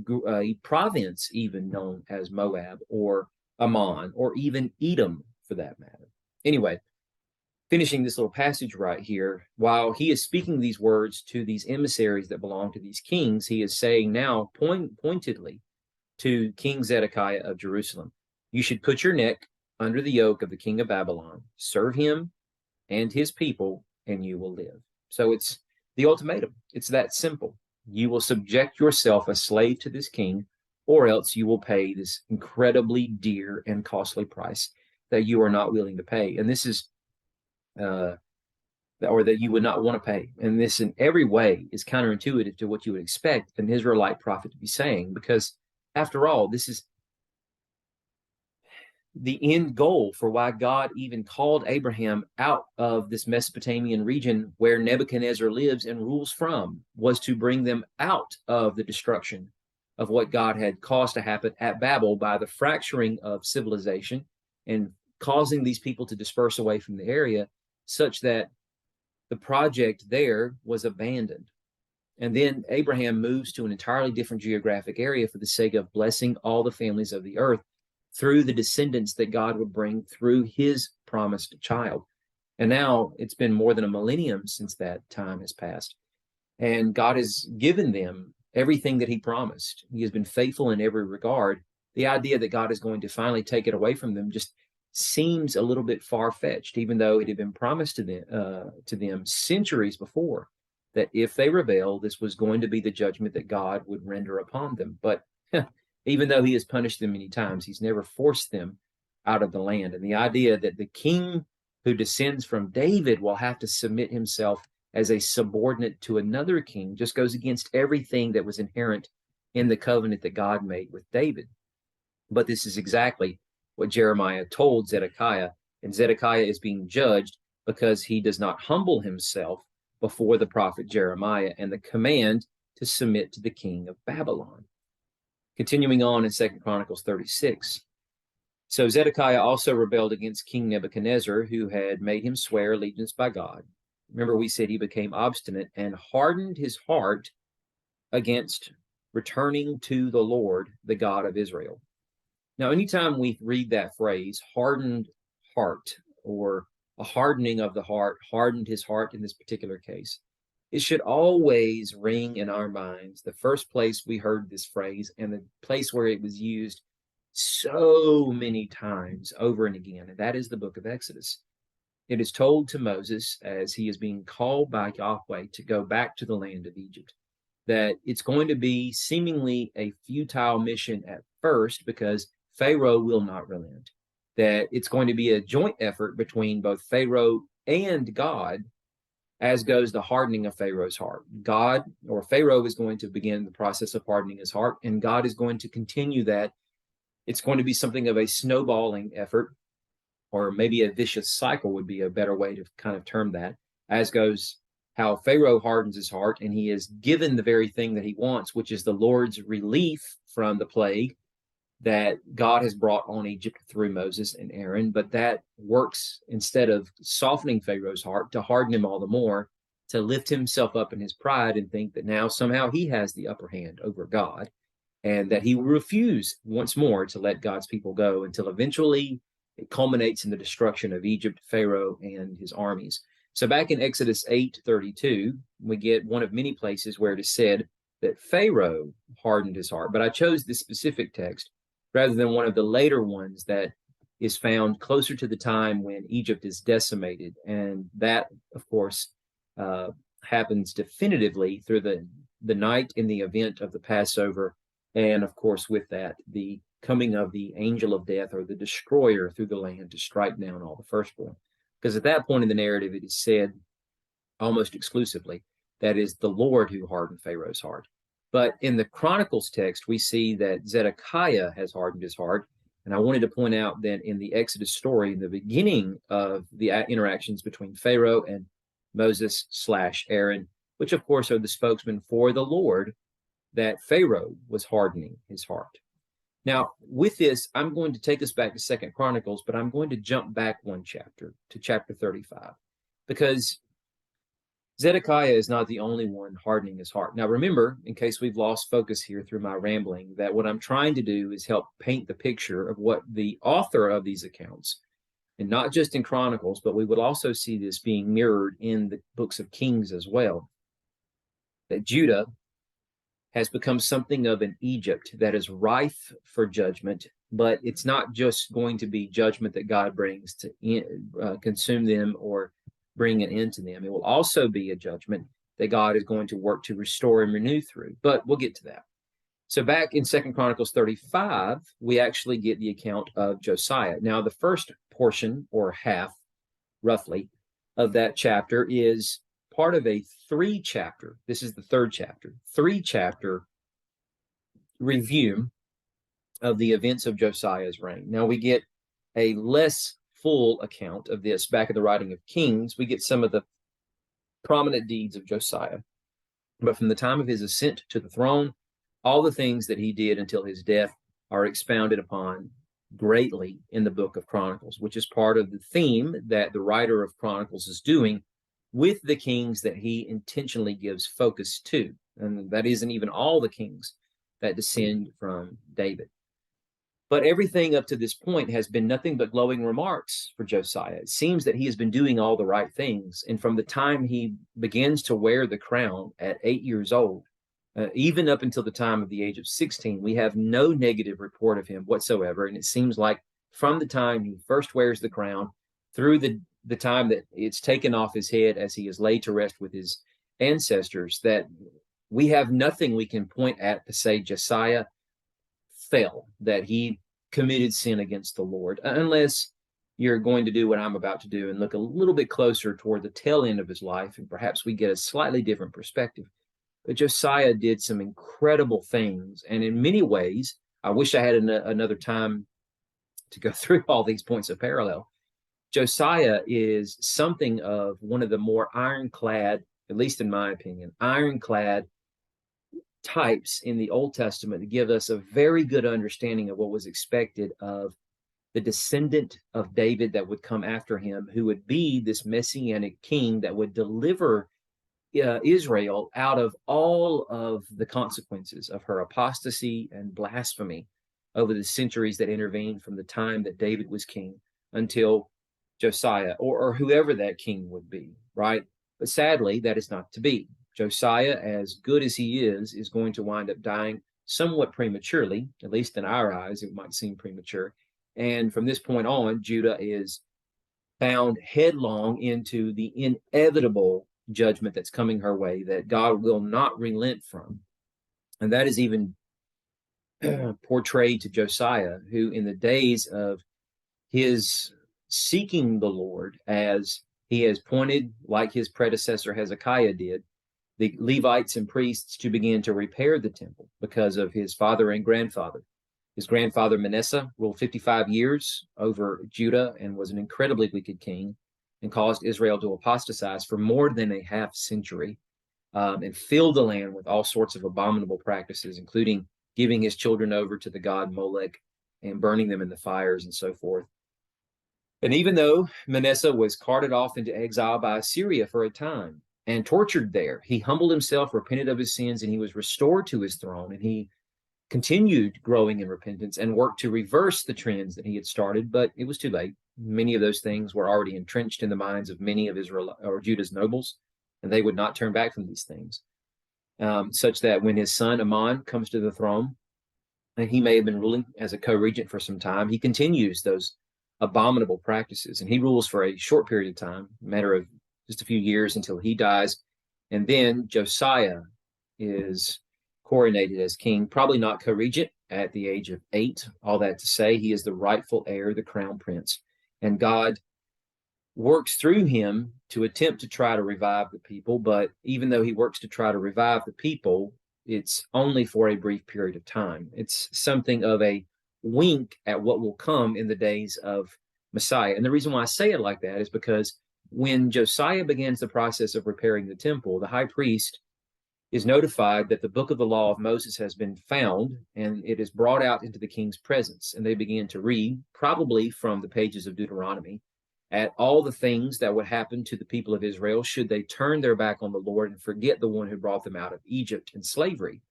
province even known as Moab or Ammon or even Edom for that matter. Anyway, finishing this little passage right here, while he is speaking these words to these emissaries that belong to these kings, he is saying now pointedly to King Zedekiah of Jerusalem, you should put your neck under the yoke of the king of Babylon, serve him and his people, and you will live. So it's the ultimatum. It's that simple. You will subject yourself a slave to this king, or else you will pay this incredibly dear and costly price that you are not willing to pay. And this is or that you would not want to pay. And this in every way is counterintuitive to what you would expect an Israelite prophet to be saying, because after all, this is the end goal for why God even called Abraham out of this Mesopotamian region where Nebuchadnezzar lives and rules from, was to bring them out of the destruction of what God had caused to happen at Babel by the fracturing of civilization and causing these people to disperse away from the area, such that the project there was abandoned. And then Abraham moves to an entirely different geographic area for the sake of blessing all the families of the earth through the descendants that God would bring through his promised child. And now it's been more than a millennium since that time has passed. And God has given them everything that he promised. He has been faithful in every regard. The idea that God is going to finally take it away from them just seems a little bit far-fetched, even though it had been promised to them centuries before that if they rebel, this was going to be the judgment that God would render upon them. But even though he has punished them many times, he's never forced them out of the land. And the idea that the king who descends from David will have to submit himself as a subordinate to another king just goes against everything that was inherent in the covenant that God made with David. But this is exactly what Jeremiah told Zedekiah, and Zedekiah is being judged because he does not humble himself before the prophet Jeremiah and the command to submit to the king of Babylon. Continuing on in 2 Chronicles 36. So Zedekiah also rebelled against King Nebuchadnezzar, who had made him swear allegiance by God. Remember, we said he became obstinate and hardened his heart against returning to the Lord, the God of Israel. Now, anytime we read that phrase, hardened heart, or a hardening of the heart, hardened his heart in this particular case, it should always ring in our minds the first place we heard this phrase and the place where it was used so many times over and again, and that is the book of Exodus. It is told to Moses as he is being called by Yahweh to go back to the land of Egypt that it's going to be seemingly a futile mission at first because Pharaoh will not relent, that it's going to be a joint effort between both Pharaoh and God, as goes the hardening of Pharaoh's heart. God, or Pharaoh, is going to begin the process of hardening his heart, and God is going to continue that. It's going to be something of a snowballing effort, or maybe a vicious cycle would be a better way to kind of term that, as goes how Pharaoh hardens his heart, and he is given the very thing that he wants, which is the Lord's relief from the plague that God has brought on Egypt through Moses and Aaron. But that works, instead of softening Pharaoh's heart, to harden him all the more, to lift himself up in his pride and think that now somehow he has the upper hand over God, and that he will refuse once more to let God's people go until eventually it culminates in the destruction of Egypt, Pharaoh, and his armies. So back in Exodus 8:32, we get one of many places where it is said that Pharaoh hardened his heart. But I chose this specific text rather than one of the later ones that is found closer to the time when Egypt is decimated. And that, of course, happens definitively through the the night in the event of the Passover, and of course, with that, the coming of the angel of death or the destroyer through the land to strike down all the firstborn. Because at that point in the narrative, it is said almost exclusively that is the Lord who hardened Pharaoh's heart. But in the Chronicles text, we see that Zedekiah has hardened his heart. And I wanted to point out that in the Exodus story, in the beginning of the interactions between Pharaoh and Moses/Aaron, which of course are the spokesmen for the Lord, that Pharaoh was hardening his heart. Now, with this, I'm going to take us back to 2 Chronicles, but I'm going to jump back one chapter to chapter 35, because Zedekiah is not the only one hardening his heart. Now, remember, in case we've lost focus here through my rambling, that what I'm trying to do is help paint the picture of what the author of these accounts, and not just in Chronicles, but we would also see this being mirrored in the books of Kings as well, that Judah has become something of an Egypt that is rife for judgment, but it's not just going to be judgment that God brings to consume them or bring an end to them. It will also be a judgment that God is going to work to restore and renew through, but we'll get to that. So back in 2 Chronicles 35, we actually get the account of Josiah. Now, the first portion, or half, roughly, of that chapter is part of a 3-chapter, this is the 3rd chapter, 3-chapter review of the events of Josiah's reign. Now we get a less full account of this back in the writing of Kings. We get some of the prominent deeds of Josiah. But from the time of his ascent to the throne, all the things that he did until his death are expounded upon greatly in the book of Chronicles, which is part of the theme that the writer of Chronicles is doing with the kings that he intentionally gives focus to. And that isn't even all the kings that descend from David. But everything up to this point has been nothing but glowing remarks for Josiah. It seems that he has been doing all the right things. And from the time he begins to wear the crown at 8 years old, even up until the time of the age of 16, we have no negative report of him whatsoever. And it seems like from the time he first wears the crown through the time that it's taken off his head as he is laid to rest with his ancestors, that we have nothing we can point at to say Josiah fell, that he committed sin against the Lord, unless you're going to do what I'm about to do and look a little bit closer toward the tail end of his life, and perhaps we get a slightly different perspective. But Josiah did some incredible things, and in many ways, I wish I had another time to go through all these points of parallel. Josiah is something of one of the more ironclad, at least in my opinion, ironclad types in the Old Testament to give us a very good understanding of what was expected of the descendant of David that would come after him, who would be this messianic king that would deliver Israel out of all of the consequences of her apostasy and blasphemy over the centuries that intervened from the time that David was king until Josiah, or whoever that king would be, right? But sadly, that is not to be. Josiah, as good as he is going to wind up dying somewhat prematurely, at least in our eyes, it might seem premature. And from this point on, Judah is bound headlong into the inevitable judgment that's coming her way that God will not relent from. And that is even portrayed to Josiah, who in the days of his seeking the Lord, as he has pointed, like his predecessor Hezekiah did, the Levites and priests to begin to repair the temple because of his father and grandfather. His grandfather Manasseh ruled 55 years over Judah and was an incredibly wicked king and caused Israel to apostatize for more than a half century, and filled the land with all sorts of abominable practices, including giving his children over to the god Molech and burning them in the fires and so forth. And even though Manasseh was carted off into exile by Assyria for a time and tortured there, he humbled himself, repented of his sins, and he was restored to his throne. And he continued growing in repentance and worked to reverse the trends that he had started, but it was too late. Many of those things were already entrenched in the minds of many of Israel or Judah's nobles, and they would not turn back from these things. Such that when his son Amon comes to the throne, and he may have been ruling as a co-regent for some time, he continues those abominable practices, and he rules for a short period of time, a matter of just a few years until he dies. And then Josiah is coronated as king, probably not co-regent at the age of 8. All that to say, he is the rightful heir, the crown prince. And God works through him to attempt to try to revive the people. But even though he works to try to revive the people, it's only for a brief period of time. It's something of a wink at what will come in the days of Messiah. And the reason why I say it like that is because when Josiah begins the process of repairing the temple, the high priest is notified that the book of the law of Moses has been found, and it is brought out into the king's presence. And they begin to read, probably from the pages of Deuteronomy, at all the things that would happen to the people of Israel should they turn their back on the Lord and forget the one who brought them out of Egypt and slavery.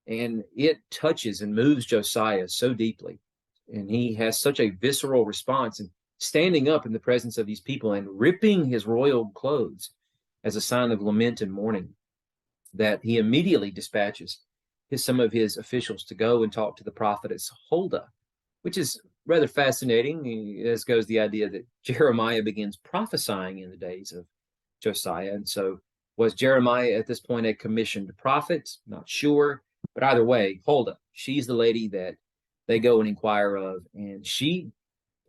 And it touches and moves Josiah so deeply. And he has such a visceral response, and standing up in the presence of these people and ripping his royal clothes as a sign of lament and mourning, that he immediately dispatches some of his officials to go and talk to the prophetess Huldah, which is rather fascinating, as goes the idea that Jeremiah begins prophesying in the days of Josiah. And so was Jeremiah at this point a commissioned prophet? Not sure. But either way, Huldah, she's the lady that they go and inquire of. And she,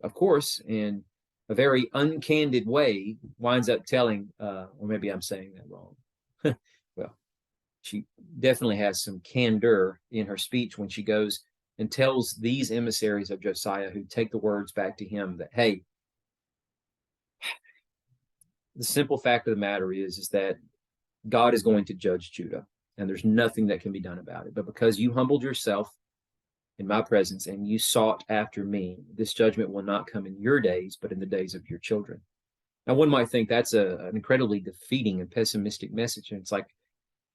of course, in a very uncandid way, winds up telling, or maybe I'm saying that wrong. Well, she definitely has some candor in her speech when she goes and tells these emissaries of Josiah who take the words back to him that, hey, the simple fact of the matter is that God is going to judge Judah, and there's nothing that can be done about it. But because you humbled yourself in my presence and you sought after me, this judgment will not come in your days, but in the days of your children. Now, one might think that's an incredibly defeating and pessimistic message. And it's like,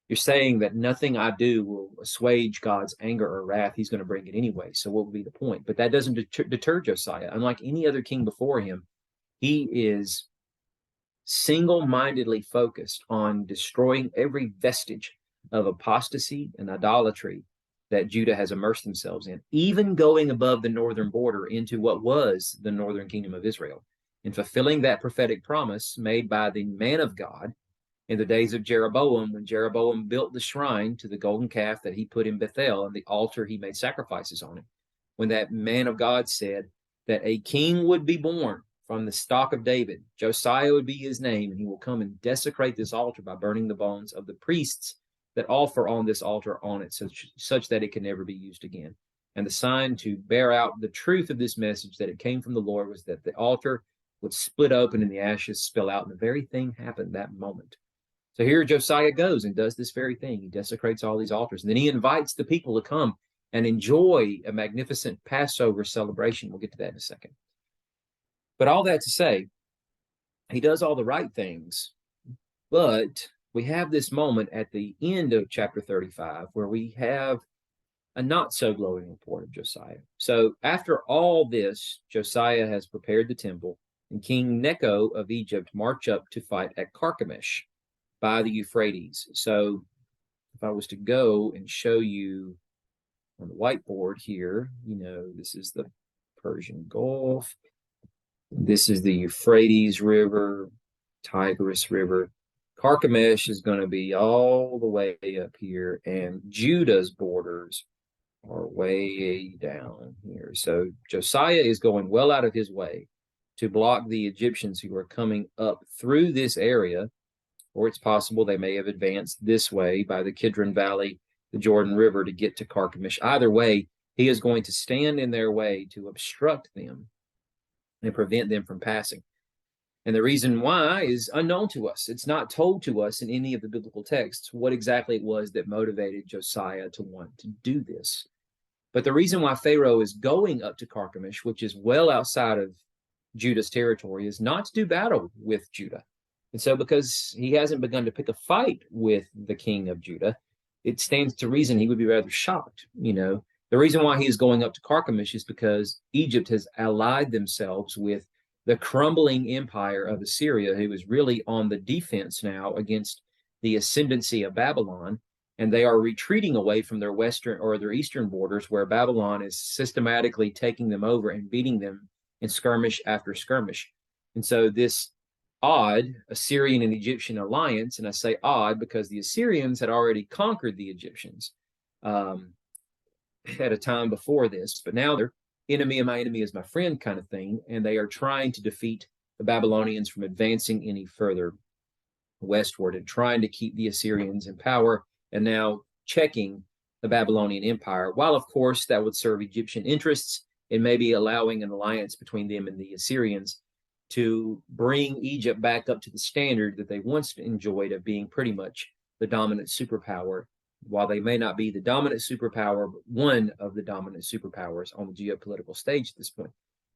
you're saying that nothing I do will assuage God's anger or wrath. He's going to bring it anyway. So what would be the point? But that doesn't deter Josiah. Unlike any other king before him, he is single-mindedly focused on destroying every vestige of apostasy and idolatry that Judah has immersed themselves in, even going above the northern border into what was the northern kingdom of Israel, and fulfilling that prophetic promise made by the man of God in the days of Jeroboam, when Jeroboam built the shrine to the golden calf that he put in Bethel and the altar he made sacrifices on it. When that man of God said that a king would be born from the stock of David, Josiah would be his name, and he will come and desecrate this altar by burning the bones of the priests that offer on this altar on it, such that it can never be used again. And the sign to bear out the truth of this message that it came from the Lord was that the altar would split open and the ashes spill out, and the very thing happened that moment. So here Josiah goes and does this very thing. He desecrates all these altars. And then he invites the people to come and enjoy a magnificent Passover celebration. We'll get to that in a second. But all that to say, he does all the right things. But we have this moment at the end of chapter 35 where we have a not so glowing report of Josiah. So after all this, Josiah has prepared the temple, and King Necho of Egypt marched up to fight at Carchemish by the Euphrates. So if I was to go and show you on the whiteboard here, this is the Persian Gulf. This is the Euphrates River, Tigris River. Carchemish is going to be all the way up here, and Judah's borders are way down here. So Josiah is going well out of his way to block the Egyptians who are coming up through this area, or it's possible they may have advanced this way by the Kidron Valley, the Jordan River, to get to Carchemish. Either way, he is going to stand in their way to obstruct them and prevent them from passing. And the reason why is unknown to us. It's not told to us in any of the biblical texts what exactly it was that motivated Josiah to want to do this. But the reason why Pharaoh is going up to Carchemish, which is well outside of Judah's territory, is not to do battle with Judah. And so because he hasn't begun to pick a fight with the king of Judah, it stands to reason he would be rather shocked. The reason why he is going up to Carchemish is because Egypt has allied themselves with the crumbling empire of Assyria, who is really on the defense now against the ascendancy of Babylon. And they are retreating away from their western or their eastern borders, where Babylon is systematically taking them over and beating them in skirmish after skirmish. And so this odd Assyrian and Egyptian alliance. And I say odd because the Assyrians had already conquered the Egyptians at a time before this, but now they're enemy of my enemy is my friend kind of thing, and they are trying to defeat the Babylonians from advancing any further westward and trying to keep the Assyrians in power, and now checking the Babylonian Empire, while of course that would serve Egyptian interests and maybe allowing an alliance between them and the Assyrians to bring Egypt back up to the standard that they once enjoyed of being pretty much the dominant superpower. While they may not be the dominant superpower, but one of the dominant superpowers on the geopolitical stage at this point.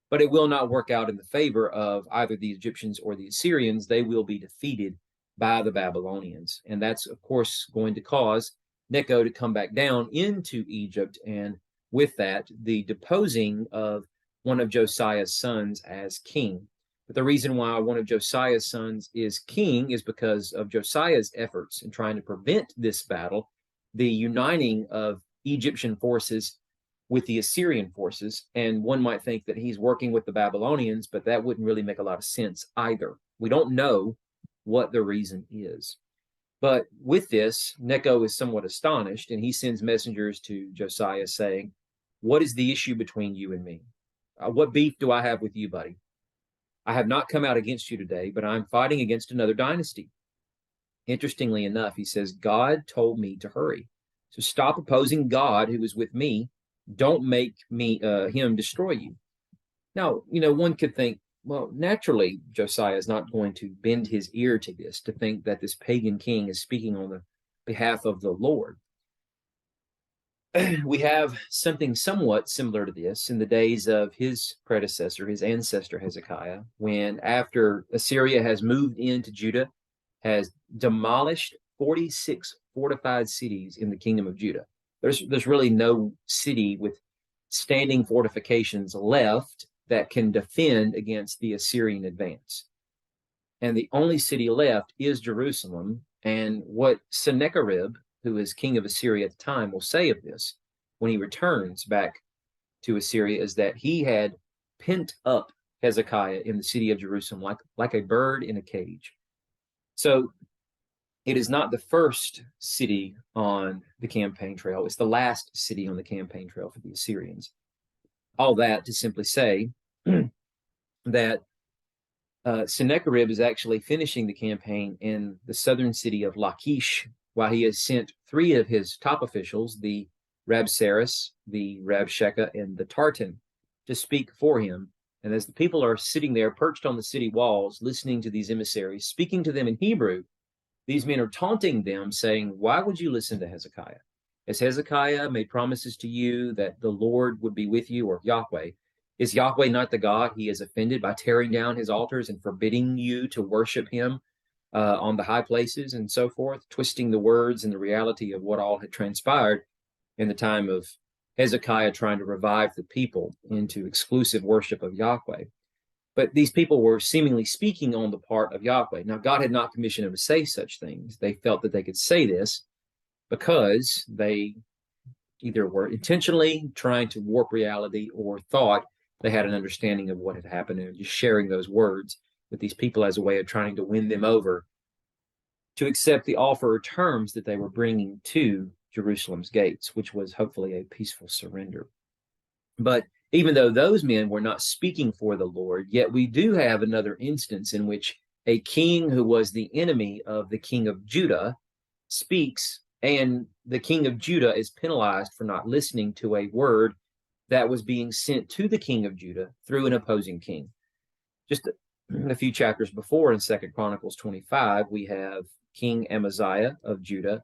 But it will not work out in the favor of either the Egyptians or the Assyrians. They will be defeated by the Babylonians. And that's, of course, going to cause Necho to come back down into Egypt, and with that, the deposing of one of Josiah's sons as king. But the reason why one of Josiah's sons is king is because of Josiah's efforts in trying to prevent this battle, the uniting of Egyptian forces with the Assyrian forces. And one might think that he's working with the Babylonians, but that wouldn't really make a lot of sense either. We don't know what the reason is. But with this, Necho is somewhat astonished, and he sends messengers to Josiah saying, "What is the issue between you and me? What beef do I have with you, buddy? I have not come out against you today, but I'm fighting against another dynasty." Interestingly enough, he says, "God told me to hurry. So stop opposing God who is with me. Don't make him destroy you." Now, one could think, well, naturally, Josiah is not going to bend his ear to this, to think that this pagan king is speaking on the behalf of the Lord. We have something somewhat similar to this in the days of his predecessor, his ancestor Hezekiah, when after Assyria has moved into Judah, has demolished 46 fortified cities in the kingdom of Judah. There's really no city with standing fortifications left that can defend against the Assyrian advance. And the only city left is Jerusalem. And what Sennacherib, who is king of Assyria at the time, will say of this when he returns back to Assyria is that he had pent up Hezekiah in the city of Jerusalem like a bird in a cage. So it is not the first city on the campaign trail. It's the last city on the campaign trail for the Assyrians. All that to simply say that Sennacherib is actually finishing the campaign in the southern city of Lachish, while he has sent 3 of his top officials, the Rabsaris, the Rabshakeh, and the Tartan, to speak for him. And as the people are sitting there perched on the city walls, listening to these emissaries, speaking to them in Hebrew, these men are taunting them, saying, "Why would you listen to Hezekiah? Has Hezekiah made promises to you that the Lord would be with you, or Yahweh? Is Yahweh not the God he has offended by tearing down his altars and forbidding you to worship him on the high places," and so forth, twisting the words and the reality of what all had transpired in the time of Hezekiah trying to revive the people into exclusive worship of Yahweh. But these people were seemingly speaking on the part of Yahweh. Now, God had not commissioned them to say such things. They felt that they could say this because they either were intentionally trying to warp reality or thought they had an understanding of what had happened and just sharing those words with these people as a way of trying to win them over to accept the offer or terms that they were bringing to Jerusalem's gates, which was hopefully a peaceful surrender. But even though those men were not speaking for the Lord, yet we do have another instance in which a king who was the enemy of the king of Judah speaks, and the king of Judah is penalized for not listening to a word that was being sent to the king of Judah through an opposing king. Just a few chapters before in 2 Chronicles 25, we have King Amaziah of Judah,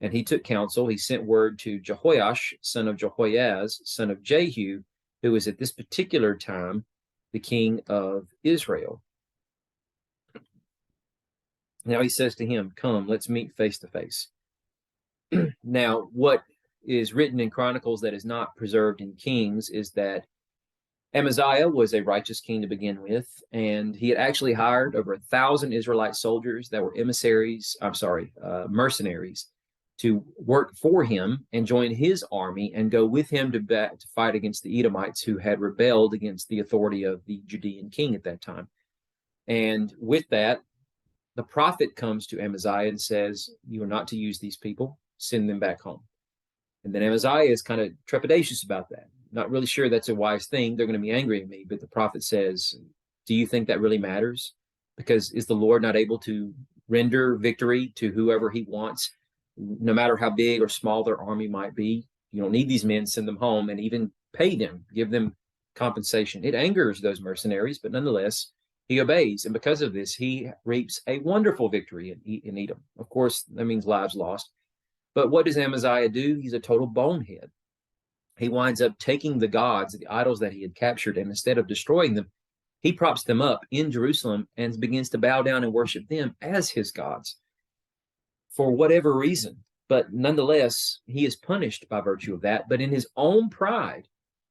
and he took counsel. He sent word to Jehoash, son of Jehoiaz, son of Jehu, who was at this particular time the king of Israel. Now he says to him, "Come, let's meet face to face." Now, what is written in Chronicles that is not preserved in Kings is that Amaziah was a righteous king to begin with, and he had actually hired over 1,000 Israelite soldiers that were mercenaries, to work for him and join his army and go with him to fight against the Edomites who had rebelled against the authority of the Judean king at that time. And with that, the prophet comes to Amaziah and says, you are not to use these people, send them back home. And then Amaziah is kind of trepidatious about that. Not really sure that's a wise thing. They're going to be angry at me. But the prophet says, do you think that really matters? Because is the Lord not able to render victory to whoever he wants, no matter how big or small their army might be? You don't need these men, send them home, and even pay them, give them compensation. It angers those mercenaries, but nonetheless, he obeys. And because of this, he reaps a wonderful victory in Edom. Of course, that means lives lost. But what does Amaziah do? He's a total bonehead. He winds up taking the gods, the idols that he had captured, and instead of destroying them, he props them up in Jerusalem and begins to bow down and worship them as his gods for whatever reason. But nonetheless, he is punished by virtue of that. But in his own pride,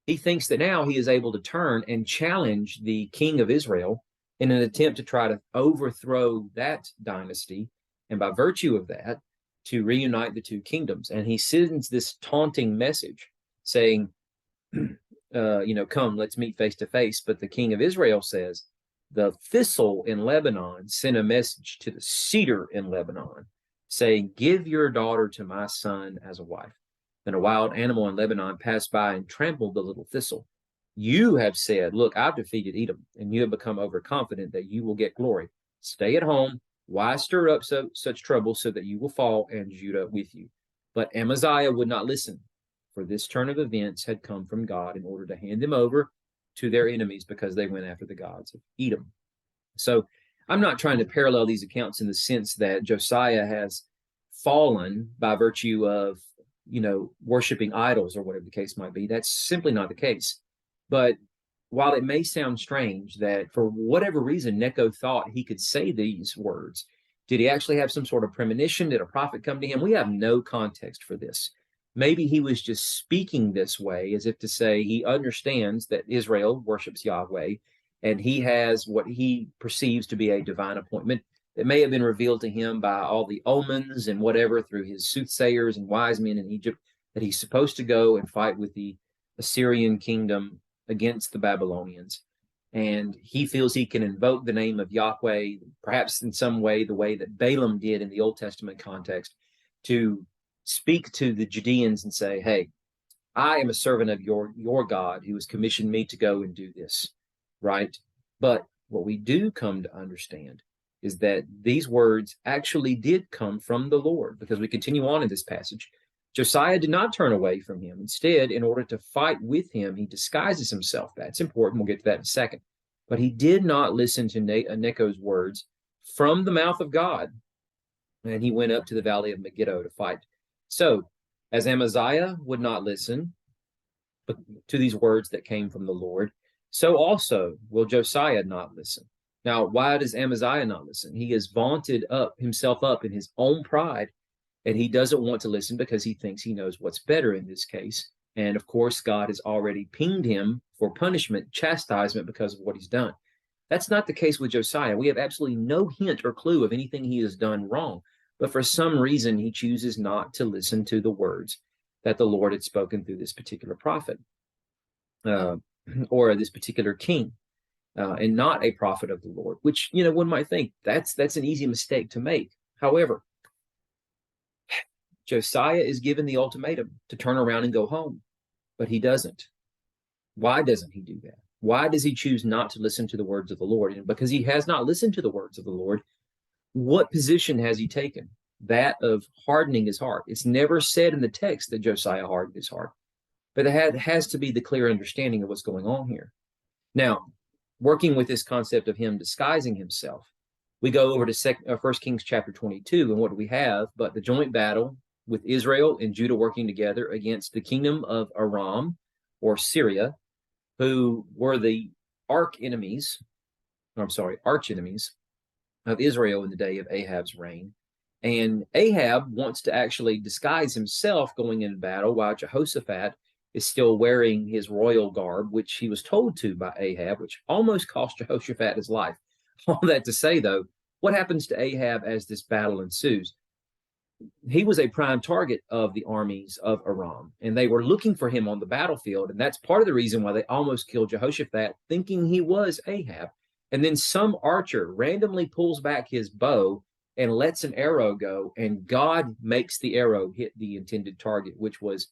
he thinks that now he is able to turn and challenge the king of Israel in an attempt to try to overthrow that dynasty. And by virtue of that, to reunite the two kingdoms. And he sends this taunting message saying, come, let's meet face to face. But the king of Israel says, the thistle in Lebanon sent a message to the cedar in Lebanon saying, give your daughter to my son as a wife. Then a wild animal in Lebanon passed by and trampled the little thistle. You have said, look, I've defeated Edom, and you have become overconfident that you will get glory. Stay at home. Why stir up such trouble so that you will fall, and Judah with you? But Amaziah would not listen, for this turn of events had come from God in order to hand them over to their enemies because they went after the gods of Edom. So I'm not trying to parallel these accounts in the sense that Josiah has fallen by virtue of, worshiping idols or whatever the case might be. That's simply not the case. But while it may sound strange that for whatever reason Necho thought he could say these words, did he actually have some sort of premonition? Did a prophet come to him? We have no context for this. Maybe he was just speaking this way as if to say he understands that Israel worships Yahweh, and he has what he perceives to be a divine appointment that may have been revealed to him by all the omens and whatever through his soothsayers and wise men in Egypt, that he's supposed to go and fight with the Assyrian kingdom against the Babylonians. And he feels he can invoke the name of Yahweh, perhaps in some way, the way that Balaam did in the Old Testament context, to speak to the Judeans and say, hey, I am a servant of your God who has commissioned me to go and do this, right? But what we do come to understand is that these words actually did come from the Lord, because we continue on in this passage. Josiah did not turn away from him. Instead, in order to fight with him, he disguises himself. That's important. We'll get to that in a second. But he did not listen to Necho's words from the mouth of God. And he went up to the valley of Megiddo to fight. So, as Amaziah would not listen to these words that came from the Lord, so also will Josiah not listen. Now, why does Amaziah not listen? He has vaunted himself up in his own pride, and he doesn't want to listen because he thinks he knows what's better in this case. And of course, God has already pinged him for punishment, chastisement because of what he's done. That's not the case with Josiah. We have absolutely no hint or clue of anything he has done wrong. But for some reason, he chooses not to listen to the words that the Lord had spoken through this particular prophet or this particular king, and not a prophet of the Lord, which, one might think that's an easy mistake to make. However, Josiah is given the ultimatum to turn around and go home, but he doesn't. Why doesn't he do that? Why does he choose not to listen to the words of the Lord? And because he has not listened to the words of the Lord, what position has he taken? That of hardening his heart. It's never said in the text that Josiah hardened his heart, but it has to be the clear understanding of what's going on here. Now, working with this concept of him disguising himself, we go over to 1 Kings chapter 22, and what do we have but the joint battle with Israel and Judah working together against the kingdom of Aram or Syria, who were the arch enemies of Israel in the day of Ahab's reign. And Ahab wants to actually disguise himself going into battle while Jehoshaphat is still wearing his royal garb, which he was told to by Ahab, which almost cost Jehoshaphat his life. All that to say, though, what happens to Ahab as this battle ensues? He was a prime target of the armies of Aram, and they were looking for him on the battlefield. And that's part of the reason why they almost killed Jehoshaphat, thinking he was Ahab. And then some archer randomly pulls back his bow and lets an arrow go, and God makes the arrow hit the intended target, which was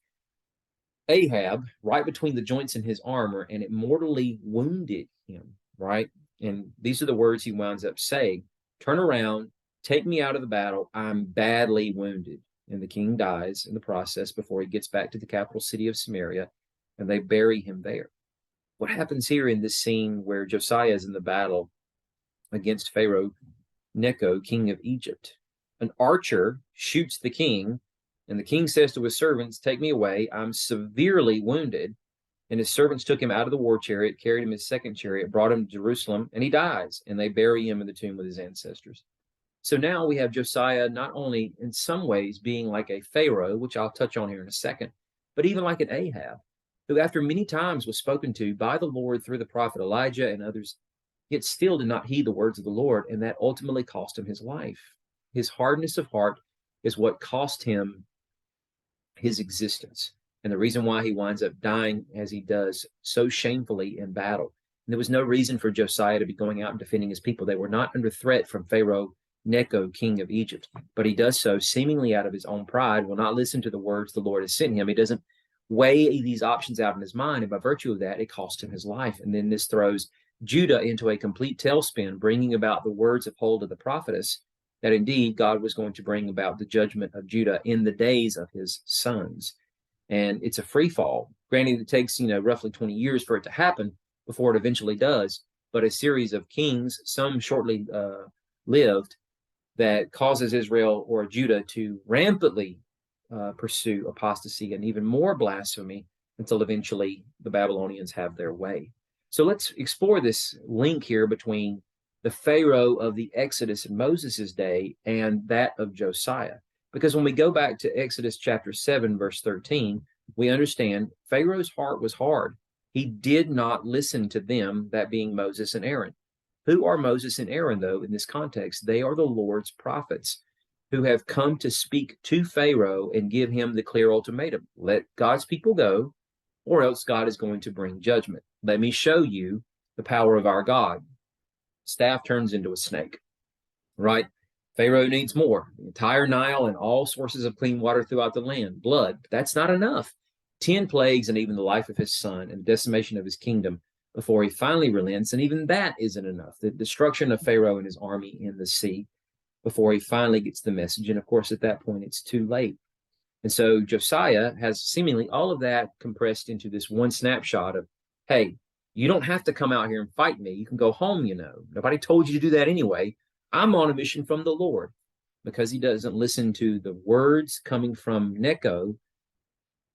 Ahab, right between the joints in his armor, and it mortally wounded him, right? And these are the words he winds up saying: "Turn around, take me out of the battle. I'm badly wounded." And the king dies in the process before he gets back to the capital city of Samaria, and they bury him there. What happens here in this scene where Josiah is in the battle against Pharaoh Necho, king of Egypt? An archer shoots the king, and the king says to his servants, "Take me away. I'm severely wounded." And his servants took him out of the war chariot, carried him in his second chariot, brought him to Jerusalem, and he dies, and they bury him in the tomb with his ancestors. So now we have Josiah not only in some ways being like a Pharaoh, which I'll touch on here in a second, but even like an Ahab, who after many times was spoken to by the Lord through the prophet Elijah and others, yet still did not heed the words of the Lord, and that ultimately cost him his life. His hardness of heart is what cost him his existence, and the reason why he winds up dying as he does so shamefully in battle. And there was no reason for Josiah to be going out and defending his people. They were not under threat from Pharaoh Necho, king of Egypt, but he does so seemingly out of his own pride, will not listen to the words the Lord has sent him. He doesn't weigh these options out in his mind, and by virtue of that, it cost him his life. And then this throws Judah into a complete tailspin, bringing about the words of Huldah the prophetess, that indeed God was going to bring about the judgment of Judah in the days of his sons. And it's a free fall. Granted, it takes, roughly 20 years for it to happen before it eventually does, but a series of kings, some shortly lived, that causes Israel or Judah to rampantly pursue apostasy and even more blasphemy until eventually the Babylonians have their way. So let's explore this link here between the Pharaoh of the Exodus in Moses' day and that of Josiah. Because when we go back to Exodus chapter 7, verse 13, we understand Pharaoh's heart was hard. He did not listen to them, that being Moses and Aaron. Who are Moses and Aaron, though, in this context? They are the Lord's prophets who have come to speak to Pharaoh and give him the clear ultimatum: let God's people go, or else God is going to bring judgment. Let me show you the power of our God. Staff turns into a snake, right? Pharaoh needs more. The entire Nile and all sources of clean water throughout the land, blood. But that's not enough. 10 plagues and even the life of his son and the decimation of his kingdom before he finally relents. And even that isn't enough. The destruction of Pharaoh and his army in the sea before he finally gets the message. And of course, at that point, it's too late. And so Josiah has seemingly all of that compressed into this one snapshot of, hey, you don't have to come out here and fight me. You can go home, Nobody told you to do that anyway. I'm on a mission from the Lord. Because he doesn't listen to the words coming from Necho,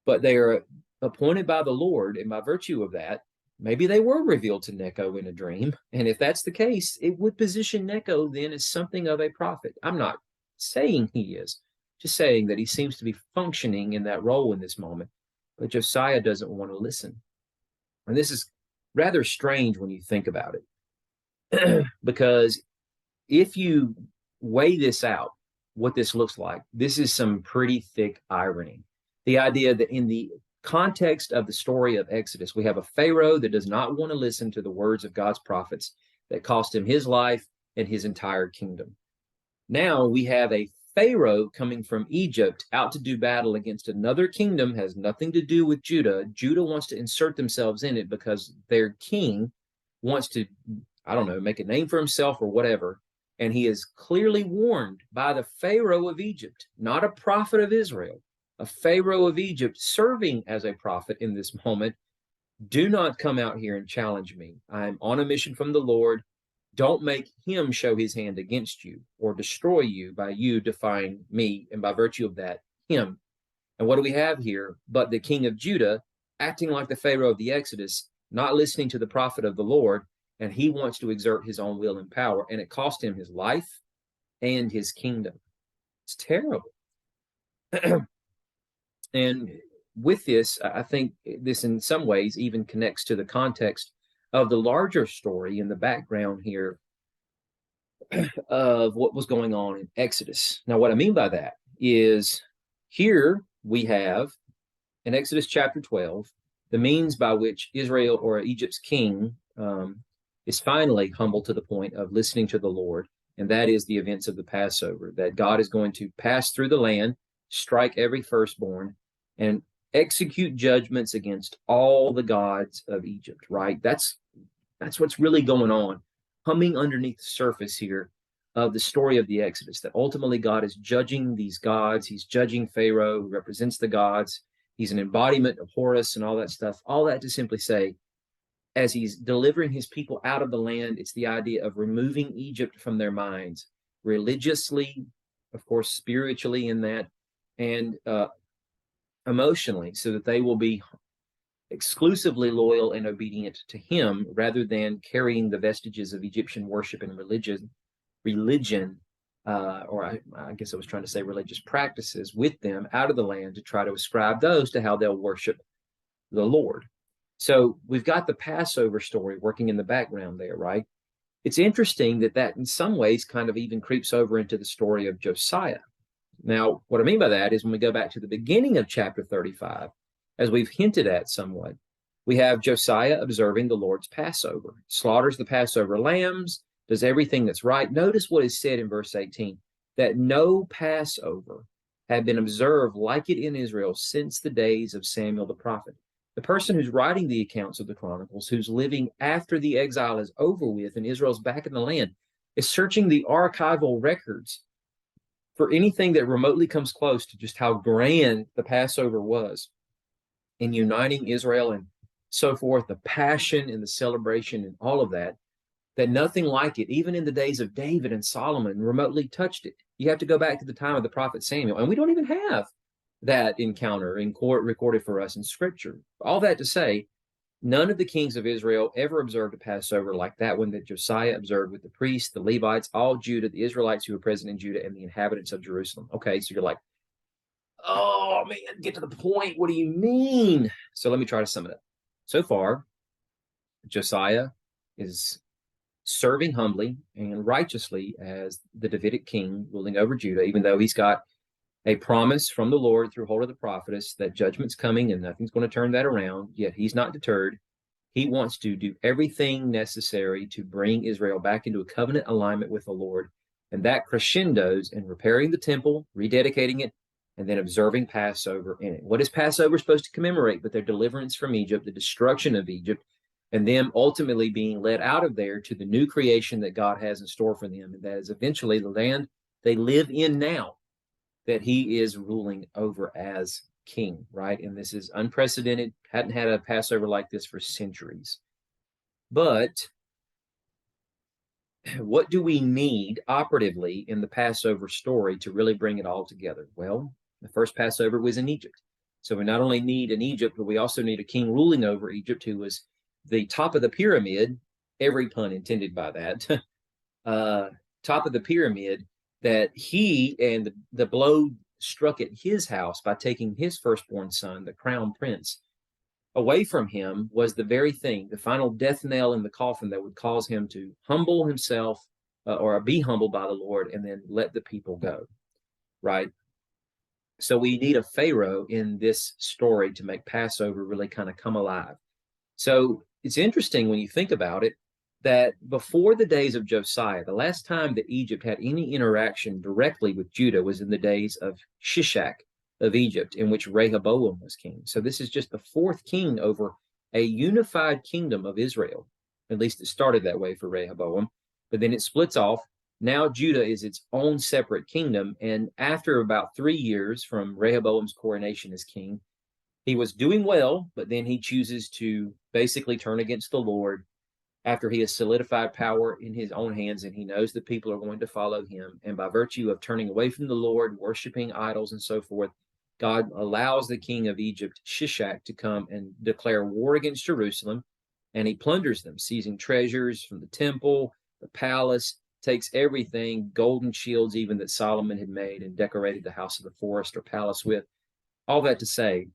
but they are appointed by the Lord, and by virtue of that, maybe they were revealed to Necho in a dream. And if that's the case, it would position Necho then as something of a prophet. I'm not saying he is, just saying that he seems to be functioning in that role in this moment. But Josiah doesn't want to listen. And this is rather strange when you think about it. Because if you weigh this out, what this looks like, this is some pretty thick irony. The idea that in the context of the story of Exodus, we have a Pharaoh that does not want to listen to the words of God's prophets that cost him his life and his entire kingdom. Now we have a Pharaoh coming from Egypt out to do battle against another kingdom, has nothing to do with Judah. Judah wants to insert themselves in it because their king wants to, make a name for himself or whatever. And he is clearly warned by the Pharaoh of Egypt, not a prophet of Israel, a Pharaoh of Egypt serving as a prophet in this moment. Do not come out here and challenge me. I'm on a mission from the Lord. Don't make him show his hand against you or destroy you by you defying me, and by virtue of that, him. And what do we have here but the king of Judah acting like the Pharaoh of the Exodus, not listening to the prophet of the Lord, and he wants to exert his own will and power, and it cost him his life and his kingdom. It's terrible. And with this, I think this in some ways even connects to the context of the larger story in the background here of what was going on in Exodus. Now, what I mean by that is here we have in Exodus chapter 12, the means by which Israel or Egypt's king is finally humble to the point of listening to the Lord. And that is the events of the Passover, that God is going to pass through the land, strike every firstborn, and execute judgments against all the gods of Egypt, right? That's what's really going on, humming underneath the surface here of the story of the Exodus, that ultimately God is judging these gods. He's judging Pharaoh, who represents the gods. He's an embodiment of Horus and all that stuff. All that to simply say, as he's delivering his people out of the land, it's the idea of removing Egypt from their minds, religiously, of course, spiritually in that, and emotionally, so that they will be exclusively loyal and obedient to him, rather than carrying the vestiges of Egyptian worship and religion, or I guess I was trying to say religious practices, with them out of the land, to try to ascribe those to how they'll worship the Lord. So we've got the Passover story working in the background there, right? It's interesting that in some ways kind of even creeps over into the story of Josiah. Now, what I mean by that is when we go back to the beginning of chapter 35, as we've hinted at somewhat, we have Josiah observing the Lord's Passover, slaughters the Passover lambs, does everything that's right. Notice what is said in verse 18, that no Passover had been observed like it in Israel since the days of Samuel the prophet. The person who's writing the accounts of the Chronicles, who's living after the exile is over with and Israel's back in the land, is searching the archival records for anything that remotely comes close to just how grand the Passover was in uniting Israel and so forth, the passion and the celebration and all of that, that nothing like it, even in the days of David and Solomon, remotely touched it. You have to go back to the time of the prophet Samuel, and we don't even have that encounter in court recorded for us in Scripture. All that to say, none of the kings of Israel ever observed a Passover like that one that Josiah observed with the priests, the Levites, all Judah, the Israelites who were present in Judah, and the inhabitants of Jerusalem. Okay, so you're like, oh man, get to the point. What do you mean? So let me try to sum it up. So far, Josiah is serving humbly and righteously as the Davidic king ruling over Judah, even though he's got a promise from the Lord through hold of the prophetess that judgment's coming and nothing's going to turn that around. Yet he's not deterred. He wants to do everything necessary to bring Israel back into a covenant alignment with the Lord. And that crescendos in repairing the temple, rededicating it, and then observing Passover in it. What is Passover supposed to commemorate but their deliverance from Egypt, the destruction of Egypt, and them ultimately being led out of there to the new creation that God has in store for them. And that is eventually the land they live in now, that he is ruling over as king, right? And this is unprecedented. Hadn't had a Passover like this for centuries. But what do we need operatively in the Passover story to really bring it all together? Well, the first Passover was in Egypt. So we not only need an Egypt, but we also need a king ruling over Egypt who was the top of the pyramid, every pun intended by that, top of the pyramid, that he and the blow struck at his house by taking his firstborn son, the crown prince, away from him was the very thing, the final death nail in the coffin that would cause him to humble himself or be humbled by the Lord and then let the people go, right? So we need a Pharaoh in this story to make Passover really kind of come alive. So it's interesting when you think about it, that before the days of Josiah, the last time that Egypt had any interaction directly with Judah was in the days of Shishak of Egypt, in which Rehoboam was king. So this is just the fourth king over a unified kingdom of Israel. At least it started that way for Rehoboam, but then it splits off. Now Judah is its own separate kingdom. And after about 3 years from Rehoboam's coronation as king, he was doing well, but then he chooses to basically turn against the Lord after he has solidified power in his own hands, and he knows the people are going to follow him. And by virtue of turning away from the Lord, worshiping idols and so forth, God allows the king of Egypt, Shishak, to come and declare war against Jerusalem, and he plunders them, seizing treasures from the temple, the palace, takes everything, golden shields even that Solomon had made and decorated the house of the forest or palace with. All that to say,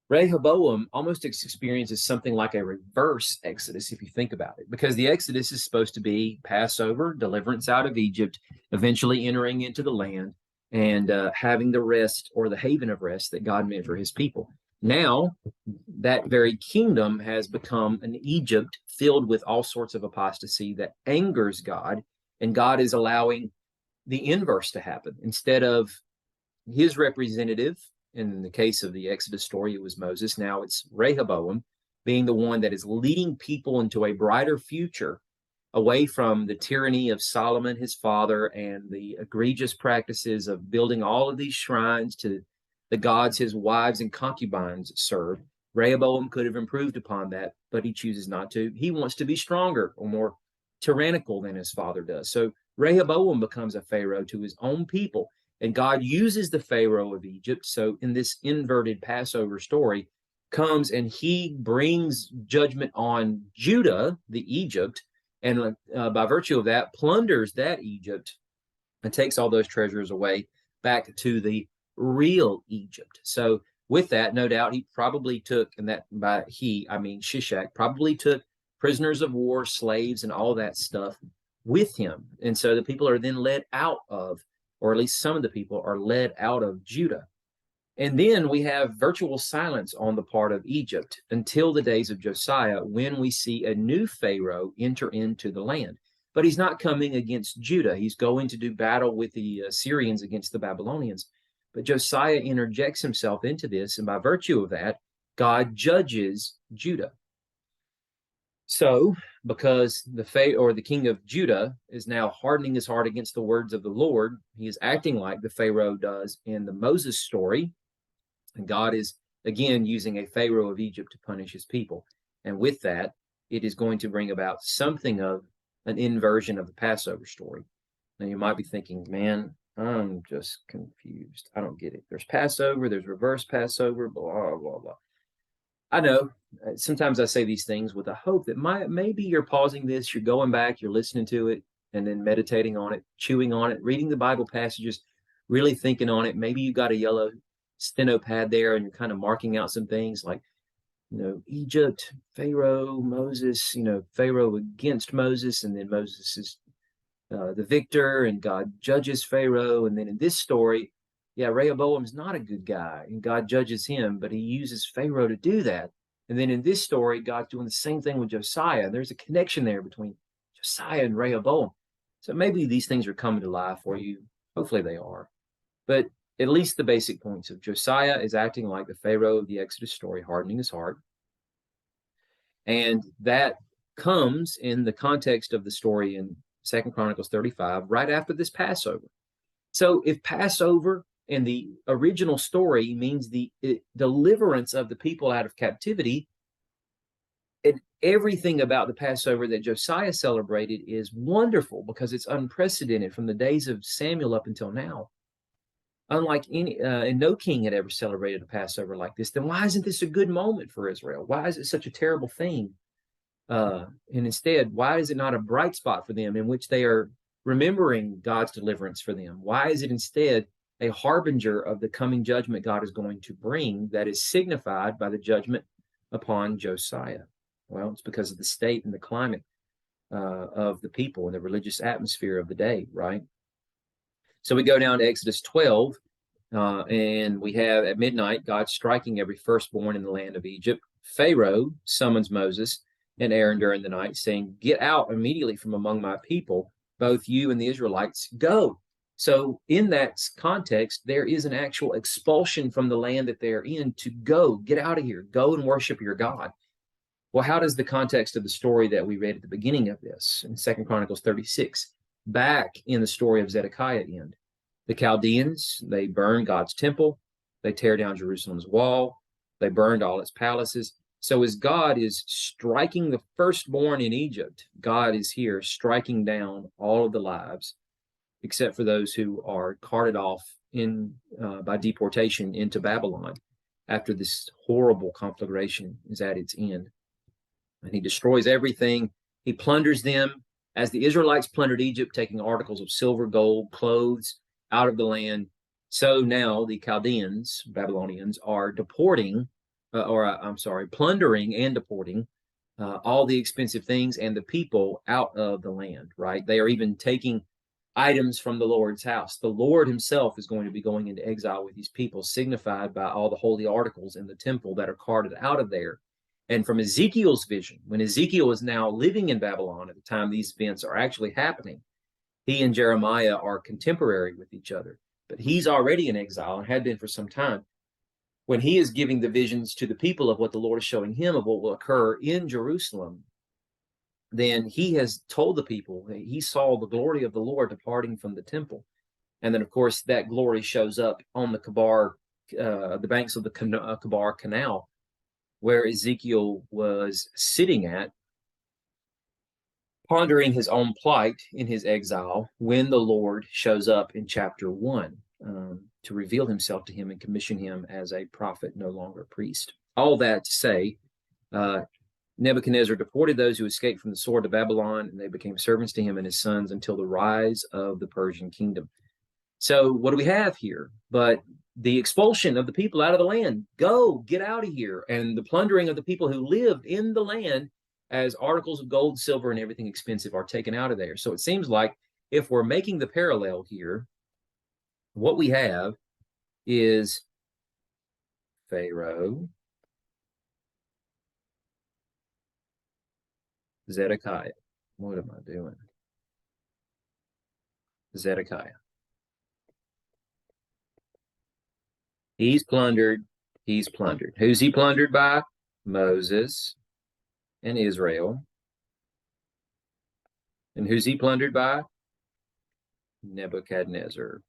Rehoboam almost experiences something like a reverse Exodus, if you think about it, because the Exodus is supposed to be Passover, deliverance out of Egypt, eventually entering into the land and having the rest or the haven of rest that God meant for his people. Now, that very kingdom has become an Egypt filled with all sorts of apostasy that angers God, and God is allowing the inverse to happen. Instead of his representative, in the case of the Exodus story, it was Moses. Now it's Rehoboam being the one that is leading people into a brighter future away from the tyranny of Solomon, his father, and the egregious practices of building all of these shrines to the gods his wives and concubines served. Rehoboam could have improved upon that, but he chooses not to. He wants to be stronger or more tyrannical than his father does. So Rehoboam becomes a pharaoh to his own people, and God uses the Pharaoh of Egypt. So in this inverted Passover story, comes and he brings judgment on Judah, the Egypt, and by virtue of that, plunders that Egypt and takes all those treasures away back to the real Egypt. So with that, no doubt, he probably took, and that by he, I mean Shishak, probably took prisoners of war, slaves, and all that stuff with him. And so the people are then led out of, or at least some of the people are led out of Judah. And then we have virtual silence on the part of Egypt until the days of Josiah, when we see a new Pharaoh enter into the land. But he's not coming against Judah. He's going to do battle with the Assyrians against the Babylonians. But Josiah interjects himself into this, and by virtue of that, God judges Judah. So, because the king of Judah is now hardening his heart against the words of the Lord, he is acting like the Pharaoh does in the Moses story. And God is, again, using a Pharaoh of Egypt to punish his people. And with that, it is going to bring about something of an inversion of the Passover story. Now, you might be thinking, man, I'm just confused. I don't get it. There's Passover, there's reverse Passover, blah, blah, blah. I know. Sometimes I say these things with a hope that maybe you're pausing this, you're going back, you're listening to it, and then meditating on it, chewing on it, reading the Bible passages, really thinking on it. Maybe you got a yellow steno pad there and you're kind of marking out some things like, Egypt, Pharaoh, Moses, Pharaoh against Moses, and then Moses is the victor, and God judges Pharaoh. And then in this story, Rehoboam's not a good guy, and God judges him, but he uses Pharaoh to do that. And then in this story, God's doing the same thing with Josiah. There's a connection there between Josiah and Rehoboam. So maybe these things are coming to life for you. Hopefully they are. But at least the basic points of Josiah is acting like the Pharaoh of the Exodus story, hardening his heart. And that comes in the context of the story in 2 Chronicles 35, right after this Passover. So if Passover in the original story means the deliverance of the people out of captivity, and everything about the Passover that Josiah celebrated is wonderful because it's unprecedented from the days of Samuel up until now. Unlike any, and no king had ever celebrated a Passover like this, then why isn't this a good moment for Israel? Why is it such a terrible thing? And instead, why is it not a bright spot for them in which they are remembering God's deliverance for them? Why is it instead a harbinger of the coming judgment God is going to bring that is signified by the judgment upon Josiah? Well, it's because of the state and the climate of the people and the religious atmosphere of the day, right? So we go down to Exodus 12, and we have at midnight, God striking every firstborn in the land of Egypt. Pharaoh summons Moses and Aaron during the night, saying, "Get out immediately from among my people, both you and the Israelites, go." So in that context, there is an actual expulsion from the land that they're in to go, get out of here, go and worship your God. Well, how does the context of the story that we read at the beginning of this in 2 Chronicles 36 back in the story of Zedekiah end? The Chaldeans, they burn God's temple, they tear down Jerusalem's wall, they burned all its palaces. So as God is striking the firstborn in Egypt, God is here striking down all of the lives, except for those who are carted off by deportation into Babylon after this horrible conflagration is at its end. And he destroys everything. He plunders them as the Israelites plundered Egypt, taking articles of silver, gold, clothes out of the land. So now the Chaldeans, Babylonians, are plundering and deporting all the expensive things and the people out of the land, right? They are even taking items from the Lord's house. The Lord himself is going to be going into exile with these people, signified by all the holy articles in the temple that are carted out of there. And from Ezekiel's vision, when Ezekiel is now living in Babylon at the time these events are actually happening, he and Jeremiah are contemporary with each other, but he's already in exile and had been for some time. When he is giving the visions to the people of what the Lord is showing him of what will occur in Jerusalem, then he has told the people that he saw the glory of the Lord departing from the temple. And then, of course, that glory shows up on the Kabar, the banks of the Kabar Canal, where Ezekiel was sitting at, pondering his own plight in his exile, when the Lord shows up in chapter 1 to reveal himself to him and commission him as a prophet, no longer a priest. All that to say, Nebuchadnezzar deported those who escaped from the sword to Babylon, and they became servants to him and his sons until the rise of the Persian kingdom. So what do we have here? But the expulsion of the people out of the land. Go, get out of here. And the plundering of the people who lived in the land, as articles of gold, silver, and everything expensive are taken out of there. So it seems like if we're making the parallel here, what we have is Pharaoh, Zedekiah. What am I doing? Zedekiah. He's plundered. He's plundered. Who's he plundered by? Moses and Israel. And who's he plundered by? Nebuchadnezzar.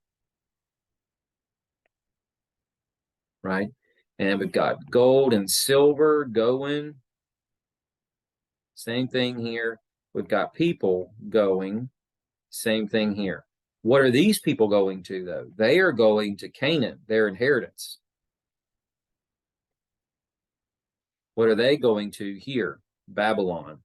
Right? And we've got gold and silver going. Same thing here. We've got people going. Same thing here. What are these people going to, though? They are going to Canaan, their inheritance. What are they going to here? Babylon,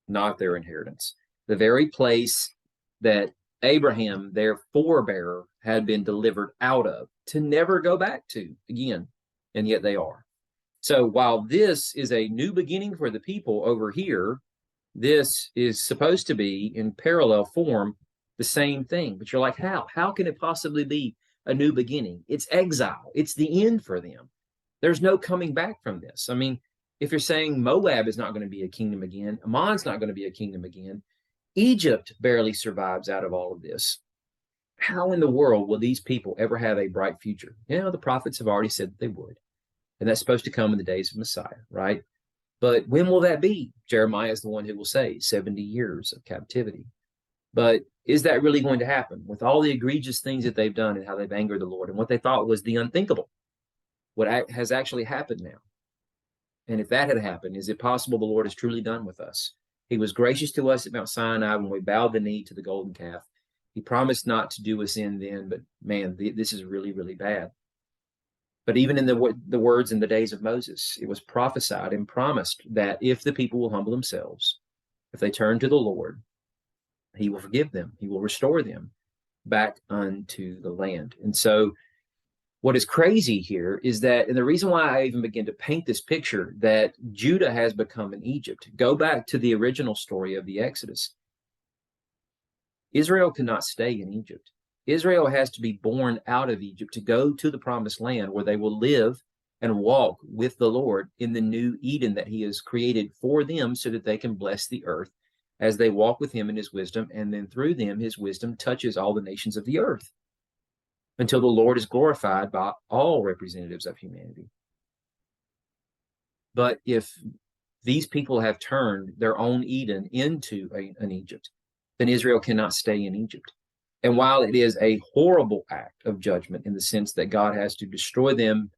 not their inheritance. The very place that Abraham, their forebearer, had been delivered out of to never go back to again. And yet they are. So while this is a new beginning for the people over here, this is supposed to be in parallel form the same thing. But you're like, how? How can it possibly be a new beginning? It's exile. It's the end for them. There's no coming back from this. I mean, if you're saying Moab is not going to be a kingdom again, Ammon's not going to be a kingdom again, Egypt barely survives out of all of this. How in the world will these people ever have a bright future? You know, the prophets have already said that they would. And that's supposed to come in the days of Messiah, right? But when will that be? Jeremiah is the one who will say 70 years of captivity. But is that really going to happen with all the egregious things that they've done and how they've angered the Lord and what they thought was the unthinkable? What has actually happened now? And if that had happened, is it possible the Lord is truly done with us? He was gracious to us at Mount Sinai when we bowed the knee to the golden calf. He promised not to do us in then, but man, this is really, really bad. But even in the words in the days of Moses, it was prophesied and promised that if the people will humble themselves, if they turn to the Lord, he will forgive them. He will restore them back unto the land. And so what is crazy here is that, and the reason why I even begin to paint this picture that Judah has become an Egypt, go back to the original story of the Exodus. Israel cannot stay in Egypt. Israel has to be born out of Egypt to go to the promised land where they will live and walk with the Lord in the new Eden that he has created for them so that they can bless the earth as they walk with him in his wisdom. And then through them, his wisdom touches all the nations of the earth until the Lord is glorified by all representatives of humanity. But if these people have turned their own Eden into an Egypt, then Israel cannot stay in Egypt. And while it is a horrible act of judgment in the sense that God has to destroy them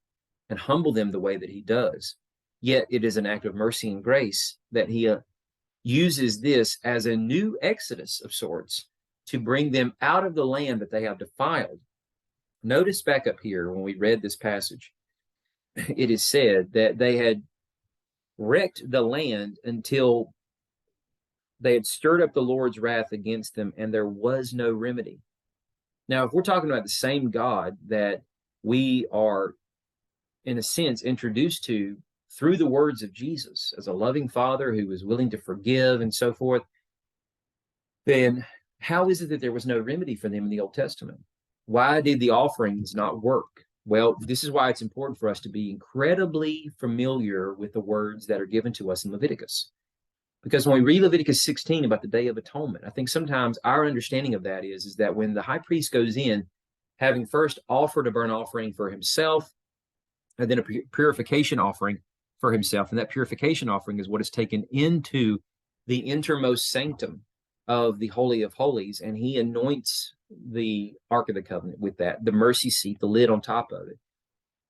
and humble them the way that he does, yet it is an act of mercy and grace that he uses this as a new exodus of sorts to bring them out of the land that they have defiled. Notice back up here when we read this passage, it is said that they had wrecked the land until they had stirred up the Lord's wrath against them, and there was no remedy. Now, if we're talking about the same God that we are, in a sense, introduced to through the words of Jesus as a loving Father who is willing to forgive and so forth, then how is it that there was no remedy for them in the Old Testament? Why did the offerings not work? Well, this is why it's important for us to be incredibly familiar with the words that are given to us in Leviticus. Because when we read Leviticus 16 about the Day of Atonement, I think sometimes our understanding of that is that when the high priest goes in, having first offered a burnt offering for himself, and then a purification offering for himself, and that purification offering is what is taken into the innermost sanctum of the Holy of Holies, and he anoints the Ark of the Covenant with that, the mercy seat, the lid on top of it,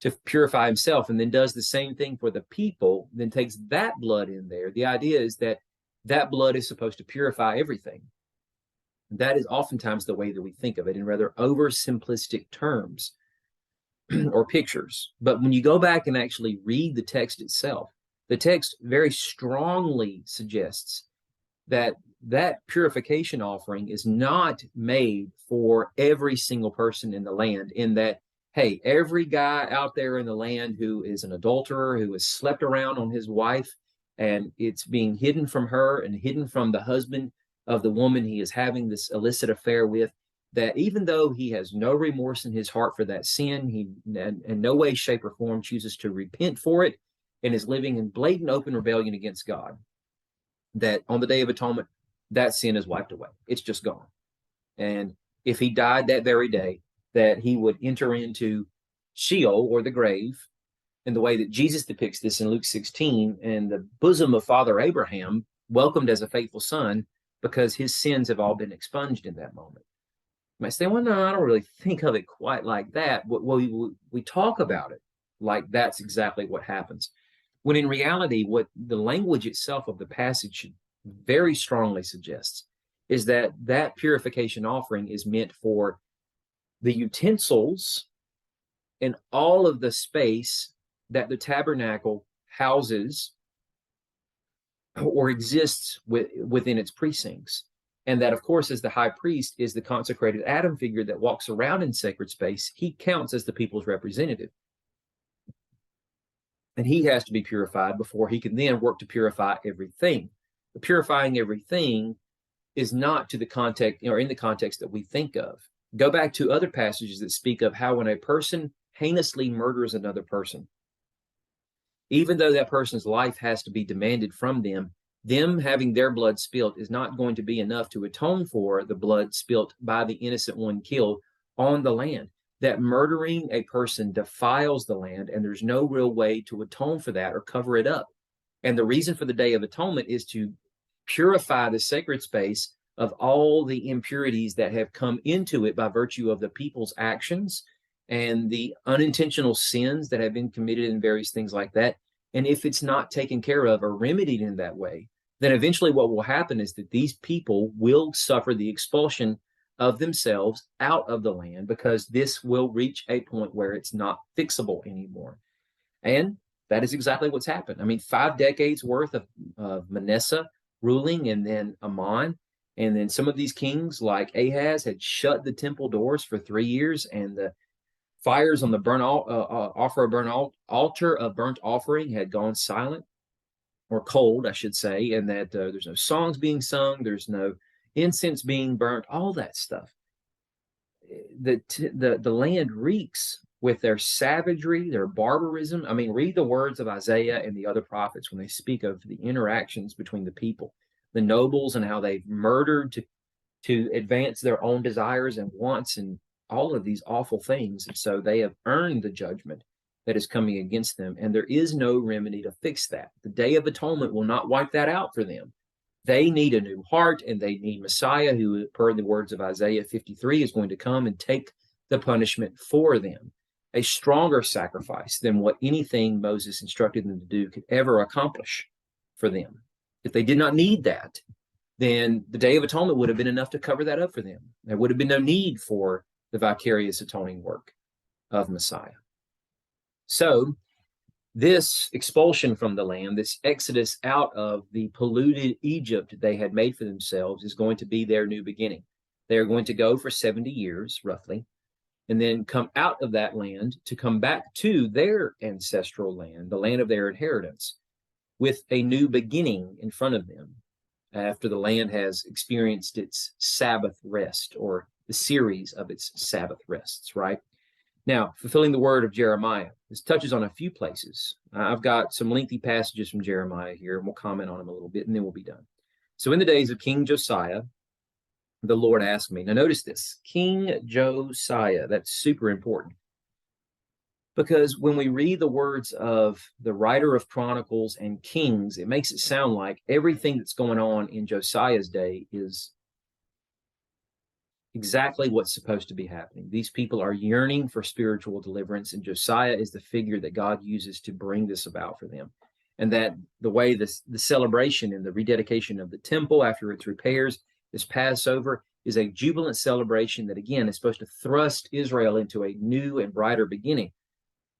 to purify himself, and then does the same thing for the people, then takes that blood in there. The idea is that that blood is supposed to purify everything. That is oftentimes the way that we think of it in rather oversimplistic terms or pictures. But when you go back and actually read the text itself, the text very strongly suggests that that purification offering is not made for every single person in the land, in that, hey, every guy out there in the land who is an adulterer, who has slept around on his wife, and it's being hidden from her and hidden from the husband of the woman he is having this illicit affair with, that even though he has no remorse in his heart for that sin, he in no way, shape, or form chooses to repent for it and is living in blatant open rebellion against God, that on the Day of Atonement, that sin is wiped away. It's just gone. And if he died that very day, that he would enter into Sheol, or the grave, in the way that Jesus depicts this in Luke 16, in the bosom of Father Abraham, welcomed as a faithful son, because his sins have all been expunged in that moment. You might say, well, no, I don't really think of it quite like that. Well, we talk about it like that's exactly what happens. When in reality, what the language itself of the passage very strongly suggests is that that purification offering is meant for the utensils and all of the space that the tabernacle houses or exists within its precincts. And that, of course, as the high priest is the consecrated Adam figure that walks around in sacred space, he counts as the people's representative. And he has to be purified before he can then work to purify everything. But purifying everything is not to the context, or in the context that we think of. Go back to other passages that speak of how when a person heinously murders another person, even though that person's life has to be demanded from them having their blood spilt is not going to be enough to atone for the blood spilt by the innocent one killed on the land. That murdering a person defiles the land, and there's no real way to atone for that or cover it up. And the reason for the Day of Atonement is to purify the sacred space of all the impurities that have come into it by virtue of the people's actions and the unintentional sins that have been committed and various things like that. And if it's not taken care of or remedied in that way, then eventually what will happen is that these people will suffer the expulsion of themselves out of the land, because this will reach a point where it's not fixable anymore. And that is exactly what's happened. I mean, 5 decades worth of Manasseh ruling, and then Amon, and then some of these kings like Ahaz had shut the temple doors for 3 years, and the fires on the altar of burnt offering had gone silent, or cold, I should say, and that there's no songs being sung, there's no incense being burnt, all that stuff. The land reeks with their savagery, their barbarism. I mean, read the words of Isaiah and the other prophets when they speak of the interactions between the people, the nobles, and how they've murdered to advance their own desires and wants, and all of these awful things. And so they have earned the judgment that is coming against them, and there is no remedy to fix that. The Day of Atonement will not wipe that out for them. They need a new heart, and they need Messiah, who, per the words of Isaiah 53, is going to come and take the punishment for them. A stronger sacrifice than what anything Moses instructed them to do could ever accomplish for them. If they did not need that, then the Day of Atonement would have been enough to cover that up for them. There would have been no need for the vicarious atoning work of Messiah. So this expulsion from the land, this exodus out of the polluted Egypt they had made for themselves, is going to be their new beginning. They are going to go for 70 years, roughly, and then come out of that land to come back to their ancestral land, the land of their inheritance, with a new beginning in front of them. after the land has experienced its Sabbath rest, or the series of its Sabbath rests, right? Now, fulfilling the word of Jeremiah. This touches on a few places. I've got some lengthy passages from Jeremiah here, and we'll comment on them a little bit, and then we'll be done. So in the days of King Josiah, the Lord asked me. Now notice this, King Josiah, that's super important. Because when we read the words of the writer of Chronicles and Kings, it makes it sound like everything that's going on in Josiah's day is exactly what's supposed to be happening. These people are yearning for spiritual deliverance, and Josiah is the figure that God uses to bring this about for them. And that the way the celebration and the rededication of the temple after its repairs, this Passover, is a jubilant celebration that, again, is supposed to thrust Israel into a new and brighter beginning.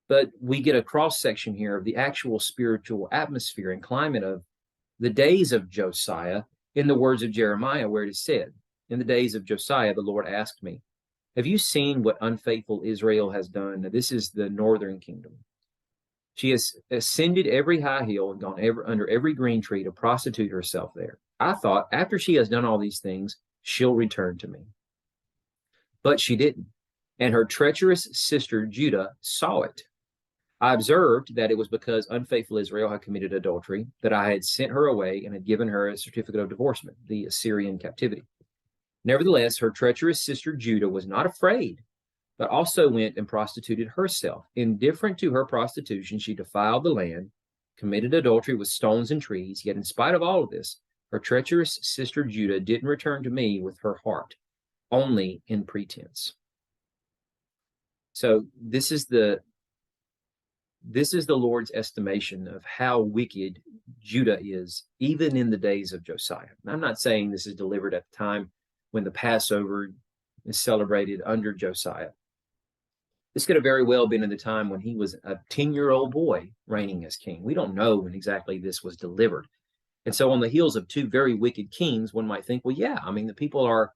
But we get a cross-section here of the actual spiritual atmosphere and climate of the days of Josiah in the words of Jeremiah, where it is said, in the days of Josiah, the Lord asked me, have you seen what unfaithful Israel has done? Now, this is the northern kingdom. She has ascended every high hill and gone under every green tree to prostitute herself there. I thought, after she has done all these things, she'll return to me. But she didn't. And her treacherous sister Judah saw it. I observed that it was because unfaithful Israel had committed adultery that I had sent her away and had given her a certificate of divorcement, the Assyrian captivity. Nevertheless, her treacherous sister Judah was not afraid, but also went and prostituted herself. Indifferent to her prostitution, she defiled the land, committed adultery with stones and trees. Yet in spite of all of this, her treacherous sister Judah didn't return to me with her heart, only in pretense. So this is the Lord's estimation of how wicked Judah is, even in the days of Josiah. And I'm not saying this is delivered at the time when the Passover is celebrated under Josiah. This could have very well been in the time when he was a 10-year-old boy reigning as king. We don't know when exactly this was delivered. And so on the heels of two very wicked kings, one might think, well, yeah, I mean, the people are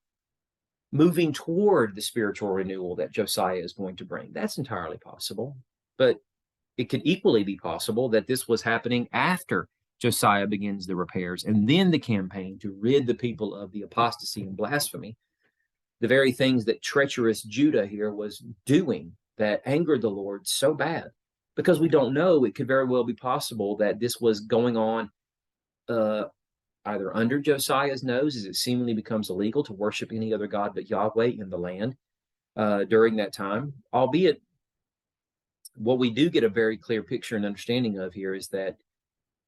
moving toward the spiritual renewal that Josiah is going to bring. That's entirely possible. But it could equally be possible that this was happening after Josiah begins the repairs and then the campaign to rid the people of the apostasy and blasphemy, the very things that treacherous Judah here was doing that angered the Lord so bad. Because we don't know, it could very well be possible that this was going on either under Josiah's nose, as it seemingly becomes illegal to worship any other god but Yahweh in the land during that time, albeit what we do get a very clear picture and understanding of here is that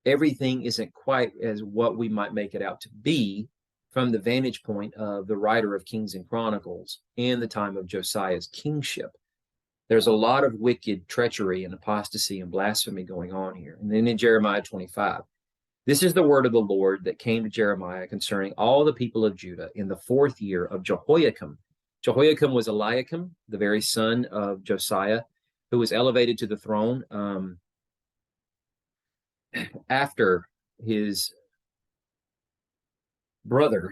everything isn't quite as what we might make it out to be from the vantage point of the writer of Kings and Chronicles in the time of Josiah's kingship. There's a lot of wicked treachery and apostasy and blasphemy going on here. And then in Jeremiah 25, this is the word of the Lord that came to Jeremiah concerning all the people of Judah in the 4th year of Jehoiakim. Jehoiakim was Eliakim, the very son of Josiah, who was elevated to the throne after his brother.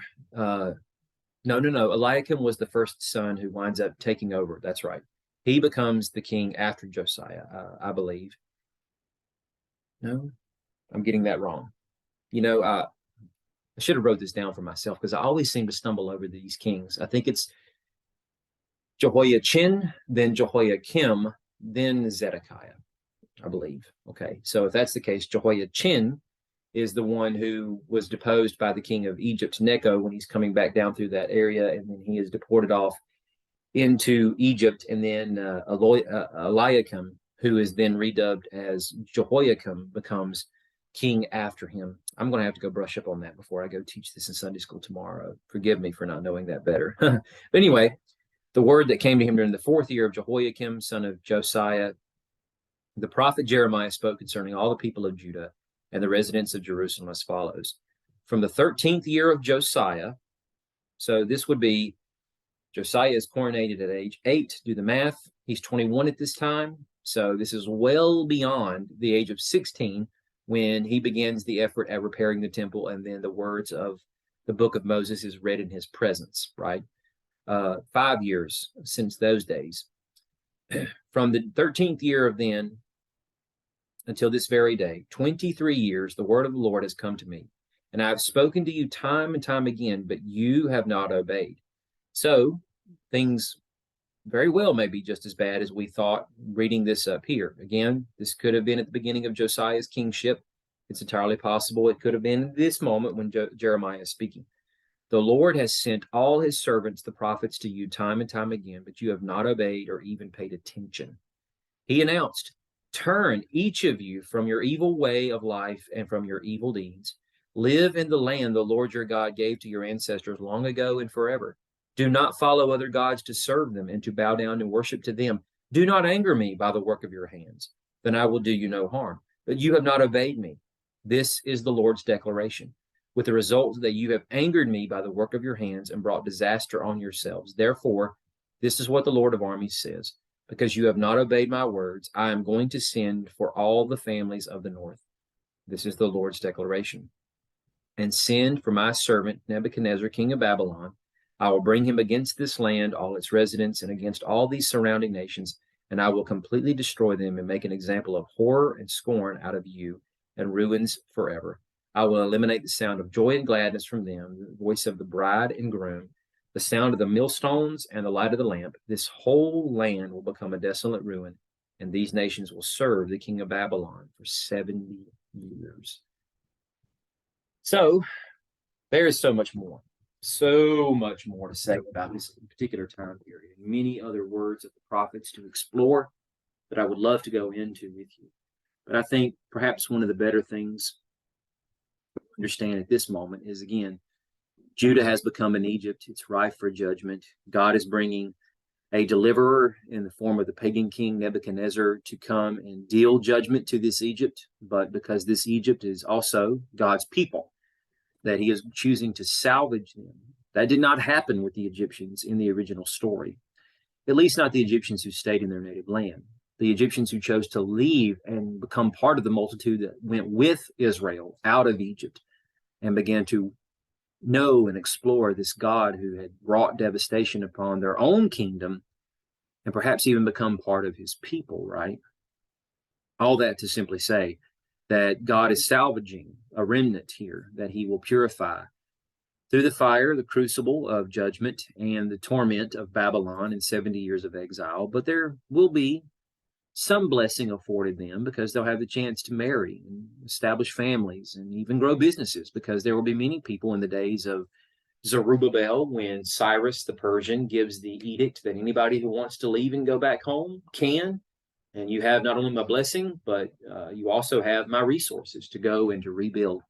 Eliakim was the first son who winds up taking over. That's right. He becomes the king after Josiah, I believe. No, I'm getting that wrong. I should have wrote this down for myself because I always seem to stumble over these kings. I think it's Jehoiachin, then Jehoiakim, then Zedekiah, I believe. Okay, so if that's the case, Jehoiachin is the one who was deposed by the king of Egypt, Necho, when he's coming back down through that area, and then he is deported off into Egypt, and then Eliakim, who is then redubbed as Jehoiakim, becomes king after him. I'm going to have to go brush up on that before I go teach this in Sunday school tomorrow. Forgive me for not knowing that better. But anyway, the word that came to him during the 4th year of Jehoiakim, son of Josiah, the prophet Jeremiah spoke concerning all the people of Judah and the residents of Jerusalem as follows. From the 13th year of Josiah, so this would be Josiah is coronated at age 8. Do the math. He's 21 at this time. So this is well beyond the age of 16 when he begins the effort at repairing the temple, and then the words of the book of Moses is read in his presence, right? 5 years since those days. From the 13th year of then until this very day, 23 years, the word of the Lord has come to me. And I've spoken to you time and time again, but you have not obeyed. So things very well may be just as bad as we thought reading this up here. Again, this could have been at the beginning of Josiah's kingship. It's entirely possible it could have been this moment when Jeremiah is speaking. The Lord has sent all his servants, the prophets, to you time and time again, but you have not obeyed or even paid attention. He announced, turn each of you from your evil way of life and from your evil deeds. Live in the land the Lord your God gave to your ancestors long ago and forever. Do not follow other gods to serve them and to bow down and worship to them. Do not anger me by the work of your hands. Then I will do you no harm. But you have not obeyed me. This is the Lord's declaration, with the result that you have angered me by the work of your hands and brought disaster on yourselves. Therefore, this is what the Lord of armies says. Because you have not obeyed my words, I am going to send for all the families of the north. This is the Lord's declaration. And send for my servant Nebuchadnezzar, king of Babylon. I will bring him against this land, all its residents, and against all these surrounding nations, and I will completely destroy them and make an example of horror and scorn out of you and ruins forever. I will eliminate the sound of joy and gladness from them, the voice of the bride and groom, the sound of the millstones and the light of the lamp. This whole land will become a desolate ruin, and these nations will serve the king of Babylon for 70 years. So there is so much more to say about this particular time period. Many other words of the prophets to explore that I would love to go into with you. But I think perhaps one of the better things to understand at this moment is, again, Judah has become an Egypt. It's ripe for judgment. God is bringing a deliverer in the form of the pagan king Nebuchadnezzar to come and deal judgment to this Egypt. But because this Egypt is also God's people, that he is choosing to salvage them. That did not happen with the Egyptians in the original story, at least not the Egyptians who stayed in their native land. The Egyptians who chose to leave and become part of the multitude that went with Israel out of Egypt and began to know and explore this God who had brought devastation upon their own kingdom and perhaps even become part of his people, right? All that to simply say that God is salvaging a remnant here that he will purify through the fire, the crucible of judgment, and the torment of Babylon in 70 years of exile. But there will be some blessing afforded them because they'll have the chance to marry and establish families and even grow businesses, because there will be many people in the days of Zerubbabel when Cyrus the Persian gives the edict that anybody who wants to leave and go back home can. And you have not only my blessing, but you also have my resources to go and to rebuild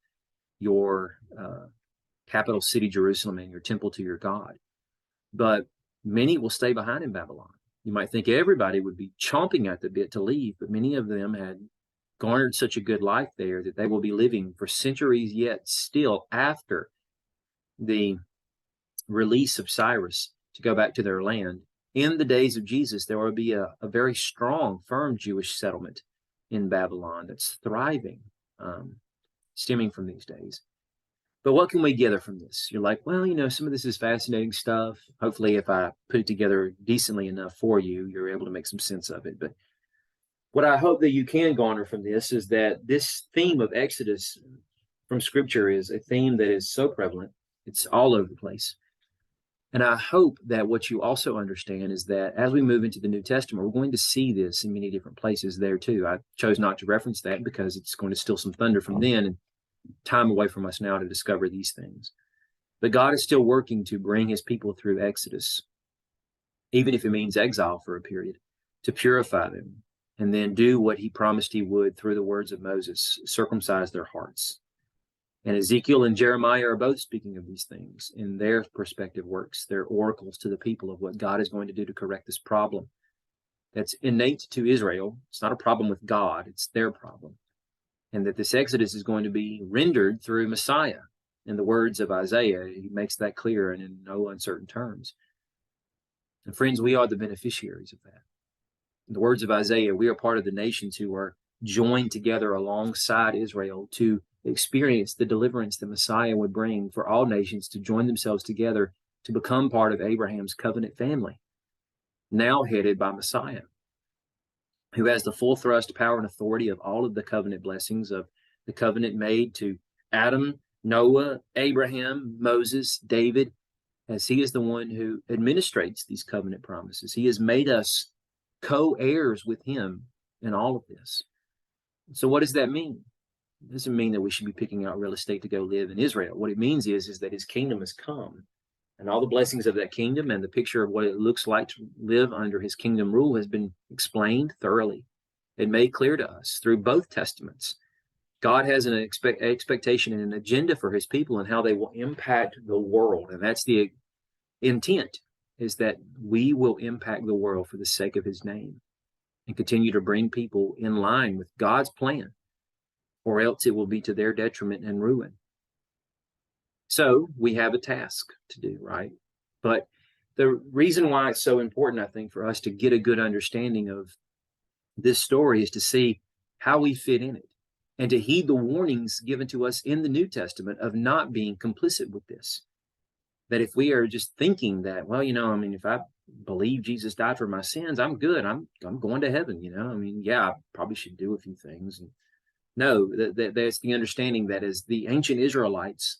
your capital city, Jerusalem, and your temple to your God. But many will stay behind in Babylon. You might think everybody would be chomping at the bit to leave, but many of them had garnered such a good life there that they will be living for centuries yet still after the release of Cyrus to go back to their land. In the days of Jesus, there will be a very strong, firm Jewish settlement in Babylon that's thriving, stemming from these days. But what can we gather from this? You're like, well, some of this is fascinating stuff. Hopefully, if I put it together decently enough for you, you're able to make some sense of it. But what I hope that you can garner from this is that this theme of Exodus from Scripture is a theme that is so prevalent. It's all over the place. And I hope that what you also understand is that as we move into the New Testament, we're going to see this in many different places there too. I chose not to reference that because it's going to steal some thunder from then and time away from us now to discover these things. But God is still working to bring his people through Exodus, even if it means exile for a period, to purify them and then do what he promised he would through the words of Moses, circumcise their hearts. And Ezekiel and Jeremiah are both speaking of these things in their perspective works. They're oracles to the people of what God is going to do to correct this problem that's innate to Israel. It's not a problem with God, it's their problem. And that this Exodus is going to be rendered through Messiah. In the words of Isaiah, he makes that clear and in no uncertain terms. And friends, we are the beneficiaries of that. In the words of Isaiah, we are part of the nations who are joined together alongside Israel to experience the deliverance that Messiah would bring for all nations to join themselves together to become part of Abraham's covenant family, now headed by Messiah, who has the full thrust, power, and authority of all of the covenant blessings of the covenant made to Adam, Noah, Abraham, Moses, David, as he is the one who administrates these covenant promises. He has made us co-heirs with him in all of this. So what does that mean? It doesn't mean that we should be picking out real estate to go live in Israel. What it means is that his kingdom has come, and all the blessings of that kingdom and the picture of what it looks like to live under his kingdom rule has been explained thoroughly and made clear to us through both testaments. God has an expectation and an agenda for his people and how they will impact the world. And that's the intent, is that we will impact the world for the sake of his name and continue to bring people in line with God's plan, or else it will be to their detriment and ruin. So we have a task to do, right? But the reason why it's so important, I think, for us to get a good understanding of this story is to see how we fit in it and to heed the warnings given to us in the New Testament of not being complicit with this. That if we are just thinking that, well, if I believe Jesus died for my sins, I'm good. I'm going to heaven, I probably should do a few things. And no, that's the understanding that as the ancient Israelites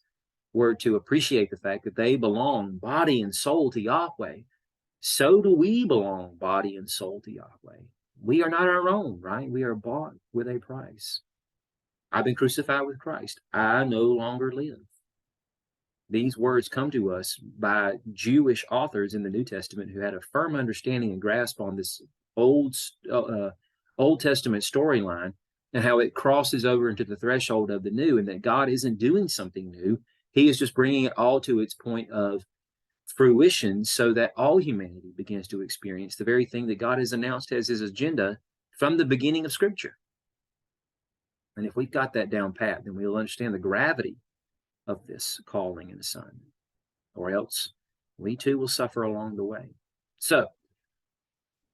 were to appreciate the fact that they belong body and soul to Yahweh, so do we belong body and soul to Yahweh. We are not our own, right? We are bought with a price. I've been crucified with Christ. I no longer live. These words come to us by Jewish authors in the New Testament who had a firm understanding and grasp on this Old Testament storyline and how it crosses over into the threshold of the new, and that God isn't doing something new. He is just bringing it all to its point of fruition so that all humanity begins to experience the very thing that God has announced as his agenda from the beginning of Scripture. And if we've got that down pat, then we'll understand the gravity of this calling and assignment, or else we too will suffer along the way. So,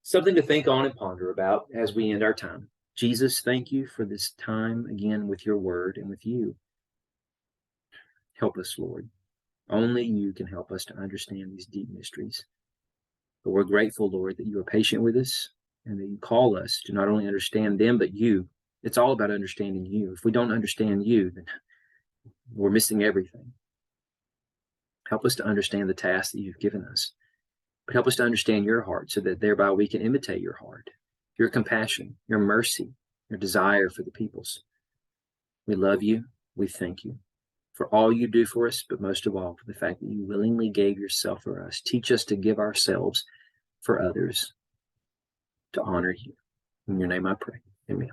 something to think on and ponder about as we end our time. Jesus, thank you for this time again with your word and with you. Help us, Lord. Only you can help us to understand these deep mysteries. But we're grateful, Lord, that you are patient with us and that you call us to not only understand them, but you. It's all about understanding you. If we don't understand you, then we're missing everything. Help us to understand the task that you've given us. But help us to understand your heart so that thereby we can imitate your heart, your compassion, your mercy, your desire for the peoples. We love you. We thank you for all you do for us, but most of all for the fact that you willingly gave yourself for us. Teach us to give ourselves for others, to honor you. In your name I pray. Amen.